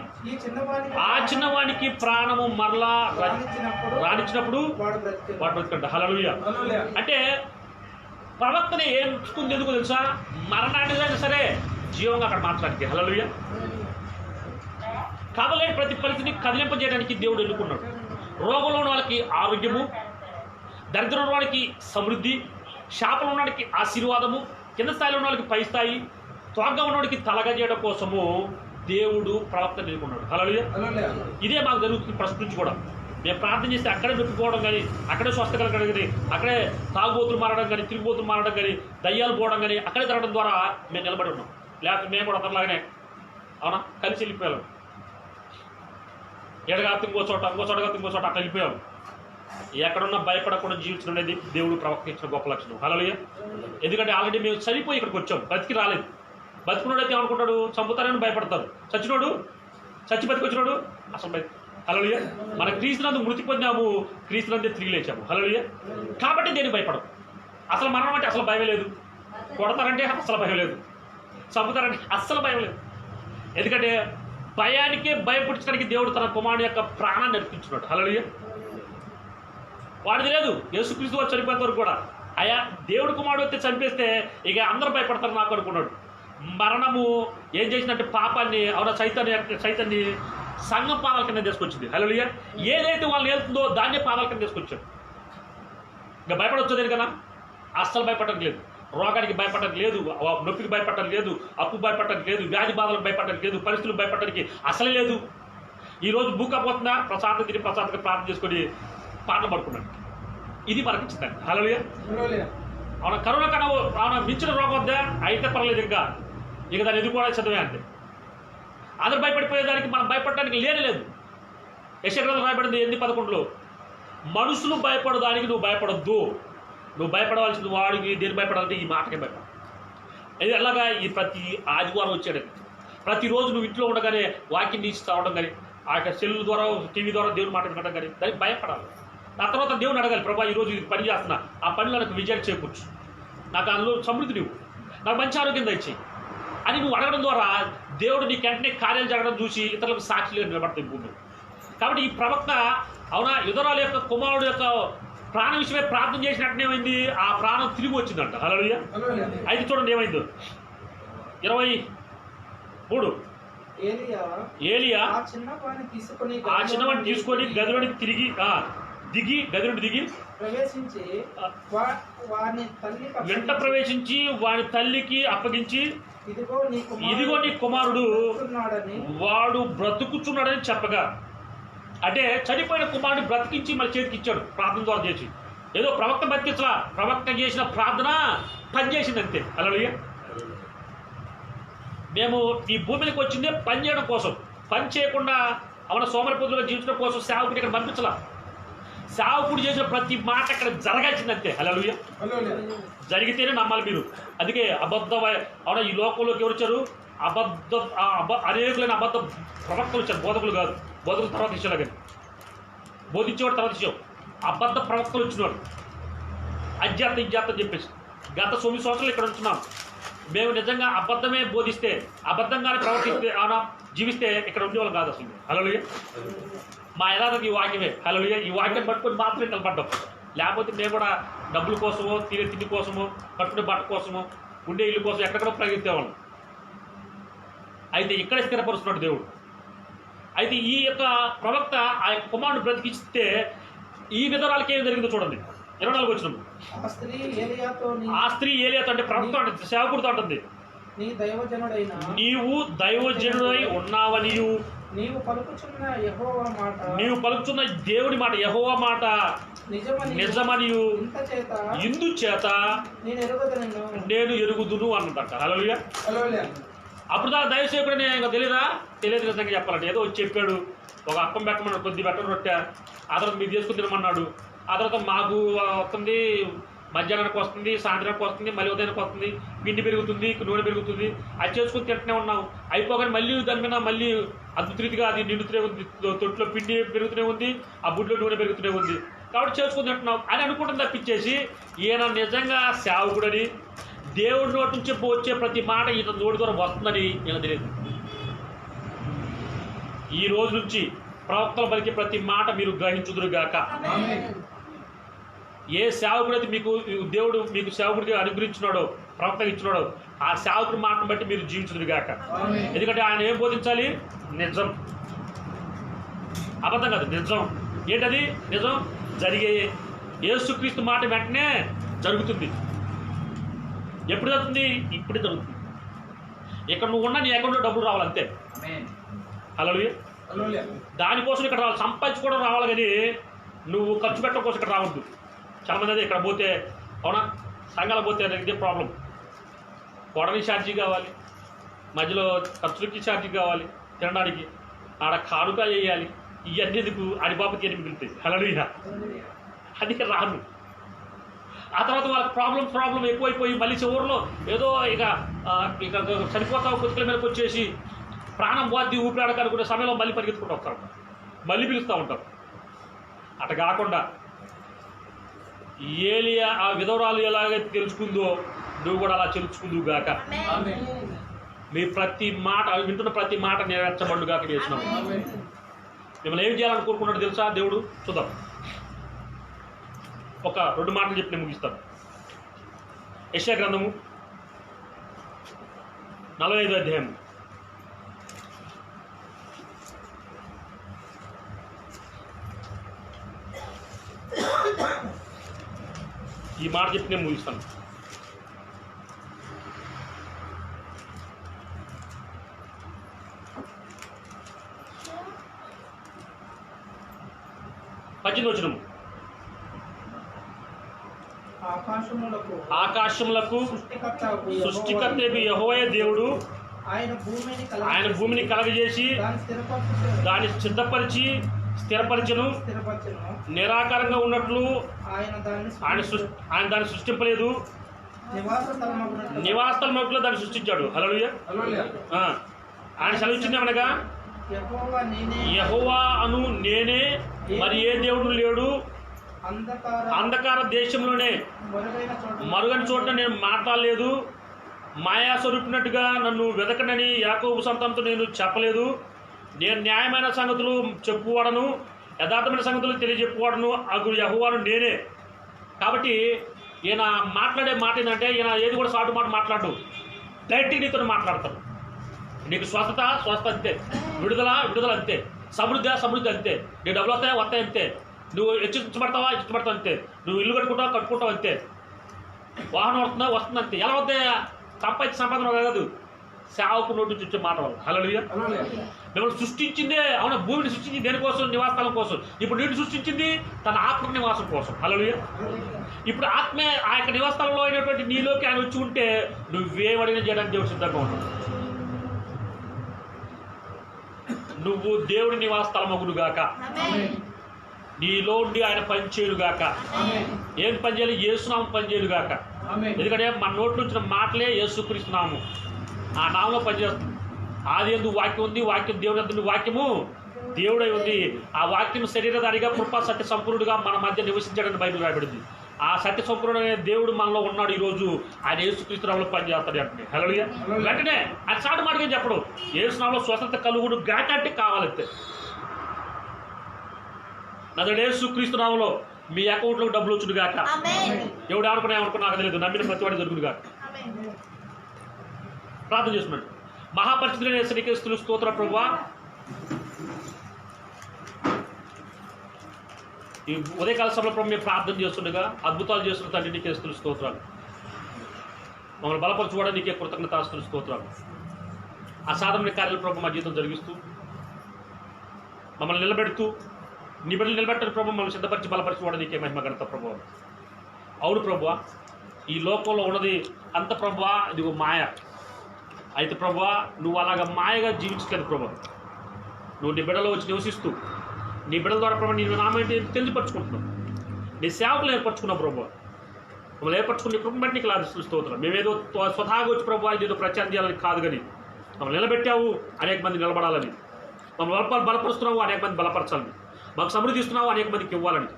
ఆ చిన్నవానికి ప్రాణము మరలా రానిచ్చినప్పుడు వాడు బ్రతికంట. హల్లెలూయా. అంటే ప్రవక్తని ఏం చూస్తుంది ఎందుకు తెలుసా, మరణాన్ని సరే జీవంగా అక్కడ మార్చడానికి. హల్లెలూయా. కదలేని ప్రతి పరిస్థితిని కదిలింపజేయడానికి దేవుడు ఎన్నుకున్నాడు. రోగంలో ఉన్న వాళ్ళకి ఆరోగ్యము, దరిద్రం ఉన్న వాళ్ళకి సమృద్ధి, శాపంలో ఉన్న వాళ్ళకి ఆశీర్వాదము, కింద స్థాయిలో ఉన్న వాళ్ళకి పై స్థాయి, త్వరగా ఉన్నవాడికి తలగా చేయడం కోసము దేవుడు ప్రవక్త ఎన్నుకున్నాడు. హల్లెలూయా. ఇదే మాకు జరుగుతుంది ప్రస్తుతం నుంచి కూడా. మేము ప్రార్థన చేస్తే అక్కడే నొప్పిపోవడం కానీ, అక్కడే స్వస్థ కలగడం కానీ, అక్కడే తాగుబోతులు మారడం కానీ, తిరుగుబోతులు మారడం కానీ, దయ్యాలు పోవడం కానీ అక్కడే జరగడం ద్వారా మేము నిలబడి ఉన్నాం. లేకపోతే మేము కూడా అందరిలాగానే అవునా కలిసి వెళ్ళిపోయాం. ఎడగాతి ఇంకో చోట అట్లా వెళ్ళిపోయాం. ఎక్కడున్నా భయపడకుండా జీవించడం అనేది దేవుడు ప్రవక్త ఇచ్చిన గొప్ప లక్షణం. హల్లెలూయా. ఎందుకంటే ఆల్రెడీ మేము చనిపోయి ఇక్కడికి వచ్చాం, బతికి రాలేదు. బతికున్నాడైతే ఏమనుకుంటాడు, చంపుతారని భయపడతారు. చచ్చినోడు బతికొచ్చినాడు అసలు హల్లెలూయా. మన క్రీస్తునందు మృతి పొందాము, క్రీస్తునందే తిరిగి లేచాము. హల్లెలూయా. కాబట్టి దేనికి భయపడము. అసలు మరణం అంటే అసలు భయం లేదు, కొడతారంటే అసలు భయం లేదు, చంపుతారంటే అస్సలు భయం లేదు. ఎందుకంటే భయానికే భయపుచ్చడానికి దేవుడు తన కుమారుడు యొక్క ప్రాణాన్ని అర్పించున్నాడు. హల్లెలూయా. వాడిది లేదు. యేసుక్రీస్తు వారు చనిపోయేంత వరకు కూడా అయ్యా దేవుడు కుమారుడు వస్తే చంపేస్తే ఇక అందరూ భయపడతారు నాకు అనుకున్నాడు. మరణము ఏం చేసిందంటే పాపాన్ని సైతాన్ని సంఘం పాదాల కింద తీసుకొచ్చింది. హల్లెలూయా. ఏదైతే వాళ్ళని వెళ్తుందో దాన్నే పాదాల కింద తీసుకొచ్చాడు. ఇంకా భయపడవచ్చు దేనికన్నా, అస్సలు భయపడటం లేదు. రోగానికి భయపడటం లేదు, నొప్పికి భయపడటం లేదు, అప్పు భయపడటం లేదు, వ్యాధి బాధలకు భయపడటం లేదు, పరిస్థితులు భయపడటానికి అసలే లేదు. ఈరోజు భూకపోతుందా ప్రశాంతంగా ప్రార్థన చేసుకొని పాటలు పడుకున్నాడు. ఇది మనకి ఇచ్చిందండి. హల్లెలూయా. అవునా కరోనా కన్నా అవునా మించిన రోగం వద్దా అయితే పర్లేదు, ఇక దాన్ని ఎదుర్కోవడానికి చదివే అంతే. అందరు భయపడిపోయేదానికి మనం భయపడటానికి లేదు. యెషయా గ్రంథంలో రాయబడింది 8:11 మనుషులు భయపడడానికి నువ్వు భయపడొద్దు, నువ్వు భయపడవలసింది వాడికి. దేని భయపడాలంటే ఈ మాటకే భయపడ. ఇది అలాగా ఈ ప్రతి ఆదివారం వచ్చాడు. ప్రతిరోజు నువ్వు ఇంట్లో ఉండగానే వాక్యం తీసి చదవడం కానీ, ఆ యొక్క సెల్ ద్వారా టీవీ ద్వారా దేవుని మాట వినడం కానీ దానికి భయపడాలి. ఆ తర్వాత దేవుని అడగాలి, ప్రభా ఈరోజు ఇది పని చేస్తున్నా, ఆ పనిలో నాకు విజయం చేకూర్చు, నాకు అందులో సమృద్ధి నువ్వు, నాకు మంచి ఆరోగ్యం దయచేయి అని నువ్వు అడగడం ద్వారా దేవుడు నీకు వెంటనే కార్యాలు జరగడం చూసి ఇతరులకు సాక్షిగా నిలబడతాయి భూమి. కాబట్టి ఈ ప్రవక్త అవునా విధవరాల యొక్క కుమారుడు యొక్క ప్రాణ విషయమే ప్రార్థన చేసినట్టు ఏమైంది, ఆ ప్రాణం తిరిగి వచ్చిందంట. హల్లెలూయా. అయితే చూడండి ఏమైందో 23 ఏలియా ఆ చిన్నవాడిని తీసుకొని గదిలోనికి దిగి గదిలోకి దిగి ప్రవేశించి వెంట ప్రవేశించి వాని తల్లికి అప్పగించి ఇదిగో నీ కుమారుడు వాడు బ్రతుకుచున్నాడని చెప్పగా, అంటే చనిపోయిన కుమారుడు బ్రతికించి మళ్ళీ చేతికి ఇచ్చాడు ప్రార్థన ద్వారా చేసి. ఏదో ప్రవక్త బతికించలా, ప్రవక్త చేసిన ప్రార్థన పనిచేసింది అంతే. హల్లెలూయా. మేము ఈ భూమికి వచ్చిందే పని చేయడం కోసం, పని చేయకుండా అవన సోమరిపోతులుగా జీవించడం కోసం సేవకుడు ఇక్కడ పంపించలా. సేవకుడు చేసిన ప్రతి మాట ఇక్కడ జరగాల్సింది అంతే. హల్లెలూయా. జరిగితేనే నమ్మాలి మీరు. అందుకే అవునా ఈ లోకంలోకి ఎవరు వచ్చారు? అనేకులైన అబద్ధ ప్రవక్తలు వచ్చారు, బోధకులు కాదు. బోధకులు తర్వాత ఇచ్చేలా, కానీ బోధించేవాడు తర్వాత ఇచ్చావు. అబద్ధ ప్రవక్తలు వచ్చినవాడు అధ్యాత్తం చెప్పేసి. గత 9 సంవత్సరాలు ఇక్కడ ఉంటున్నాం. మేము నిజంగా అబద్ధమే బోధిస్తే, అబద్ధంగానే ప్రవర్తిస్తే, జీవిస్తే ఇక్కడ ఉండేవాళ్ళు కాదు అసలు. హల్లెలూయా. మా యథార్థత ఈ వాక్యమే. హల్లెలూయా. ఈ వాక్యం పట్టుకొని మాత్రమే నిలబడ్డాం. లేకపోతే మేము కూడా డబ్బుల కోసమో, తినే తిండి కోసమో, కట్టుకునే బట్ట కోసమో, ఉండే ఇల్లు కోసం ఎక్కడెక్కడో ప్రయత్నించేవాళ్ళం. అయితే ఇక్కడ స్థిరపరుస్తున్నాడు దేవుడు. అయితే ఈ యొక్క ప్రవక్త ఆ యొక్క కుమారుడు బ్రతికిస్తే ఈ విధరాలకి ఏం జరిగిందో చూడండి. 24 వచనం. ఆ స్త్రీ ఏలియాతో, అంటే ప్రవక్త అంటే సేవకుడితో అంటుంది, నీవు దైవజనుడై ఉన్నావనియు, నీవు పలుకుచున్న దేవుడి మాట యెహోవా మాట నిజమనియు ఇందుచేత నేను ఎరుగుదును అన్నదంట. హల్లెలూయా. అప్పుడు దాకా దైవ సేవకుడని ఇంకా తెలియదు నిజంగా చెప్పాలంటే. ఏదో వచ్చి చెప్పాడు, ఒక అప్పం పెట్టమన్నాడు, కొద్ది బెటర్ రొట్టె, ఆ తర్వాత మీరు చేసుకుని తినమన్నాడు. ఆ తర్వాత మాకు వస్తుంది, మధ్యాహ్నానికి వస్తుంది, సాయంత్రానికి వస్తుంది, మళ్ళీ ఉదయానికి వస్తుంది, పిండి పెరుగుతుంది, నూనె పెరుగుతుంది, అది చేసుకుని తింటూనే ఉన్నాం. అయిపోగానే మళ్ళీ దాని మీద మళ్ళీ అద్భుత రీతిగా అది నిండుతూనే ఉంది, తొట్టులో పిండి పెరుగుతూనే ఉంది, ఆ బుడ్లో నూనె పెరుగుతూనే ఉంది. కాబట్టి చేసుకుని తింటున్నాం అని అనుకుంటుంది తప్పించేసి, ఈయన నిజంగా సేవకుడని, దేవుడి నోటి నుంచి వచ్చే ప్రతి మాట ఈయన నోటి ద్వారా వస్తుందని ఈయన తెలియదు. ఈ రోజు నుంచి ప్రవక్తలు పలికే ప్రతి మాట మీరు గ్రహించుదురుగాక. ఏ సేవకుడైతే దేవుడు మీకు సేవకుడిగా అనుగ్రహించినాడో, ప్రవక్తగా ఇచ్చినాడో, ఆ సేవకుడి మాటను బట్టి మీరు జీవించుదురుగాక. ఎందుకంటే ఆయన ఏం బోధించాలి? నిజం, అబద్ధం కాదు, నిజం. ఏంటది నిజం? జరిగే యేసుక్రీస్తు మాట వెంటనే జరుగుతుంది. ఎప్పుడు జరుగుతుంది? ఇప్పుడే జరుగుతుంది. ఇక్కడ నువ్వు ఉన్న నీ అకౌంట్లో డబ్బులు రావాలి అంతే. హల్లెలూయా. దానికోసం ఇక్కడ రావాలి, సంపాదించుకోవడం రావాలి, కానీ నువ్వు ఖర్చు పెట్టడం కోసం ఇక్కడ రావద్దు. చాలామంది అదే ఇక్కడ పోతే, అవునా, సంఘాలు పోతే ఇదే ప్రాబ్లం. కొడని ఛార్జీ కావాలి, మధ్యలో ఖర్చులకి ఛార్జీ కావాలి, తినడానికి ఆడ కానుక వేయాలి, ఇవన్నీ ఎందుకు? ఆడి బాబుకి ఎన్ని మిగులుతాయి. హల్లెలూయా. అది రాను. ఆ తర్వాత వాళ్ళకి ప్రాబ్లం ఎక్కువైపోయి మళ్ళీ చివరిలో ఏదో ఇక చనిపోతావు కొద్దికల మీదకి వచ్చేసి ప్రాణం పోద్ది, ఊపిరాడక అనుకునే సమయంలో మళ్ళీ పరిగెత్తుకుంటూ వస్తారు, మళ్ళీ పిలుస్తూ ఉంటారు. అట కాకుండా ఏలియా ఆ విధవరాలు ఎలాగైతే తెలుసుకుందో నువ్వు కూడా అలా తెలుసుకుందువు గాక. మీ ప్రతి మాట, వింటున్న ప్రతి మాట నెరవేర్చబడు గాక చేసినాం. మిమ్మల్ని ఏం చేయాలని కోరుకున్నాడు తెలుసా దేవుడు? చూద్దాం. ఒక 2 మాటలు చెప్పి నేను ముగిస్తాను. యెషయా గ్రంథము 45వ అధ్యాయం. ఈ మాట చెప్పి నేను ముగిస్తాను. వచనం. ఆకాశములకు సృష్టికర్త యెహోవా దేవుడు ఆయన భూమిని కలగజేసి దాన్ని సిద్ధపరిచి స్థిరపరిచెను. నిరాకారంగా ఉన్నట్లు ఆయన దాన్ని సృష్టింపలేదు, నివాస స్థలములో దాన్ని సృష్టించాడు. హల్లెలూయా. ఆయన సెలవిచ్చింది ఏమనగా, యెహోవా అను నేనే, మరి ఏ దేవుడు లేడు. అంధకార దేశంలోనే మరుగని చోట నేను మాట్లాడలేదు. మాయా స్వరూపినట్టుగా నన్ను వెదకనని యాకోబు సంతానంతో నేను చెప్పలేదు. నేను న్యాయమైన సంగతులు చెప్పువాడను, యథార్థమైన సంగతులు తెలియజెప్పువాడను అగు యెహోవాను నేనే. కాబట్టి ఈయన మాట్లాడే మాట ఏంటంటే, ఈయన ఏది కూడా సాటు మాట మాట్లాడు, డైరెక్ట్గా నీతో మాట్లాడతాడు. నీకు స్వస్థత అంతే, విడుదల అంతే, సమృద్ధి అంతే, నీకు డబ్బులు వస్తాయి అంతే, నువ్వు హెచ్చించబడతావు అంతే, నువ్వు ఇల్లు కట్టుకుంటావు అంతే, వాహనం వస్తుంది అంతే. ఎలా వస్తాయి? సంపాదన కాదు, సేవకు నోటి నుంచి వచ్చే మాట వల్ల. హల్లెలూయా. మిమ్మల్ని సృష్టించిందే, అవునా, భూమిని సృష్టించింది దేనికోసం? నివాసస్థలం కోసం. ఇప్పుడు నీటిని సృష్టించింది తన ఆత్మ నివాసం కోసం. హల్లెలూయా. ఇప్పుడు ఆత్మే ఆ యొక్క నివాసస్థలంలో అయినటువంటి నీలోకి ఆయన వచ్చి ఉంటే నువ్వేమడినా చేయడానికి దేవుడు సిద్ధంగా ఉంటాడు. నువ్వు దేవుడి నివాసస్థలమగునుగాక, నీలో ఉండి ఆయన పనిచేయుగాక. ఏం పని చేయాలి? యేసునామం పనిచేయుగాక. ఎందుకంటే మన నోట్లో వచ్చిన మాటలే యేసుక్రీస్తునామం, ఆ నామంలో పనిచేస్తుంది. ఆది యందు వాక్యం ఉంది, వాక్యం దేవుని యందు, వాక్యము దేవుడై ఉంది. ఆ వాక్యం శరీరధారిగా కృపా సత్య సంపూర్ణుడుగా మన మధ్య నివసించాడని బైబిల్ రాయబడింది. ఆ సత్య సంపూర్ణమైన దేవుడు మనలో ఉన్నాడు. ఈరోజు ఆయన యేసుక్రీస్తు నామంలో పనిచేస్తాడు అంటే. హల్లెలూయా. వెంటనే అది చాటు మాటగా చెప్పడు, యేసు నామంలో స్వస్థత కలుగుడు గాక అంటే కావాలంతే. నజరేయుడైన యేసుక్రీస్తు నామంలో మీ అకౌంట్లో డబ్బులు వచ్చుడు గాక. ఎవడు ఏమనుకున్నా నాకు తెలియదు, నమ్మిన ప్రతివాడి జరుగుడు గాక. ప్రార్థన చేస్తున్నాడు. మహాపరిశుద్ధుడైన యేసునికి స్తోత్రం ప్రభువా. ఈ ఉదయకాల సభలో ప్రభు మేము ప్రార్థన చేస్తుండగా అద్భుతాలు చేస్తున్న తండ్రి నీకే స్తోత్రాలు. మమ్మల్ని బలపరచుకోవడం నీకే కృతజ్ఞతాస్తులు స్తోత్రాలు. అసాధారణ కార్యాలు ప్రభు మా జీవితం జరిగిస్తూ మమ్మల్ని నిలబెడుతూ నీ బిడ్డలు నిలబెట్టని ప్రభు మమ్మల్ని సిద్ధపరిచి బలపరచుకోవడం నీకే మహిమ ఘనత ప్రభువా. అవును ప్రభువా, ఈ లోకంలో ఉన్నది అంత ప్రభువా ఇదిగో మాయ. అయితే ప్రభువా నువ్వు అలాగ మాయగా జీవించలేదు ప్రభువా. నువ్వు నీ బిడ్డలో వచ్చి నివసిస్తూ నీ బిడ్డల ద్వారా ప్రభు నీ నామేంటి తెలియపరచుకుంటున్నావు, నీ సేవకులు ఏర్పరచుకున్నావు ప్రభువా. మమ్మల్ని ఏర్పరచుకుని కృప బట్టి నీకు లాభిస్తూ స్తోత్రం. మేమేదో స్వతహాగా వచ్చి ప్రభువా ఇదేదో ప్రచారం చేయాలని కాదు, కానీ మమ్మల్ని నిలబెట్టావు అనేక మంది నిలబడాలని, మమ్మల్ని బలపరుస్తున్నావు అనేక మంది బలపరచాలని, మాకు సమృద్ధి ఇస్తున్నావు అనేక మందికి ఇవ్వాలని,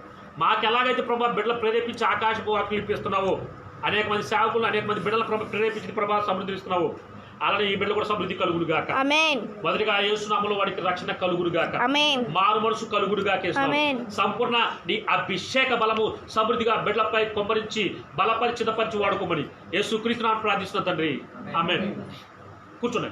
మాకు ఎలాగైతే ప్రభా బిడ్డలు ప్రేరేపించి ఆకాశపు వాక్యం ఇప్పిస్తున్నావు, అనేక మంది సేవకులు అనేక మంది బిడ్డల ప్రేరేపించి ప్రభా సమృద్ధి ఇస్తున్నావు, అలానే ఈ బిడ్డలు కూడా సమృద్ధి కలుగుడు గాక. మొదటిగా యేసు నామములో వాడికి రక్షణ కలుగుడు గాక, మారు మనసు కలుగుడు గాక. సంపూర్ణ నీ అభిషేక బలము సమృద్ధిగా బిడ్డలపై కొమ్మరించి బలపరిచి వాడుకోమని యేసుక్రీస్తు నామమున ప్రార్థిస్తున్న తండ్రి. ఆమేన్. కూర్చోండి.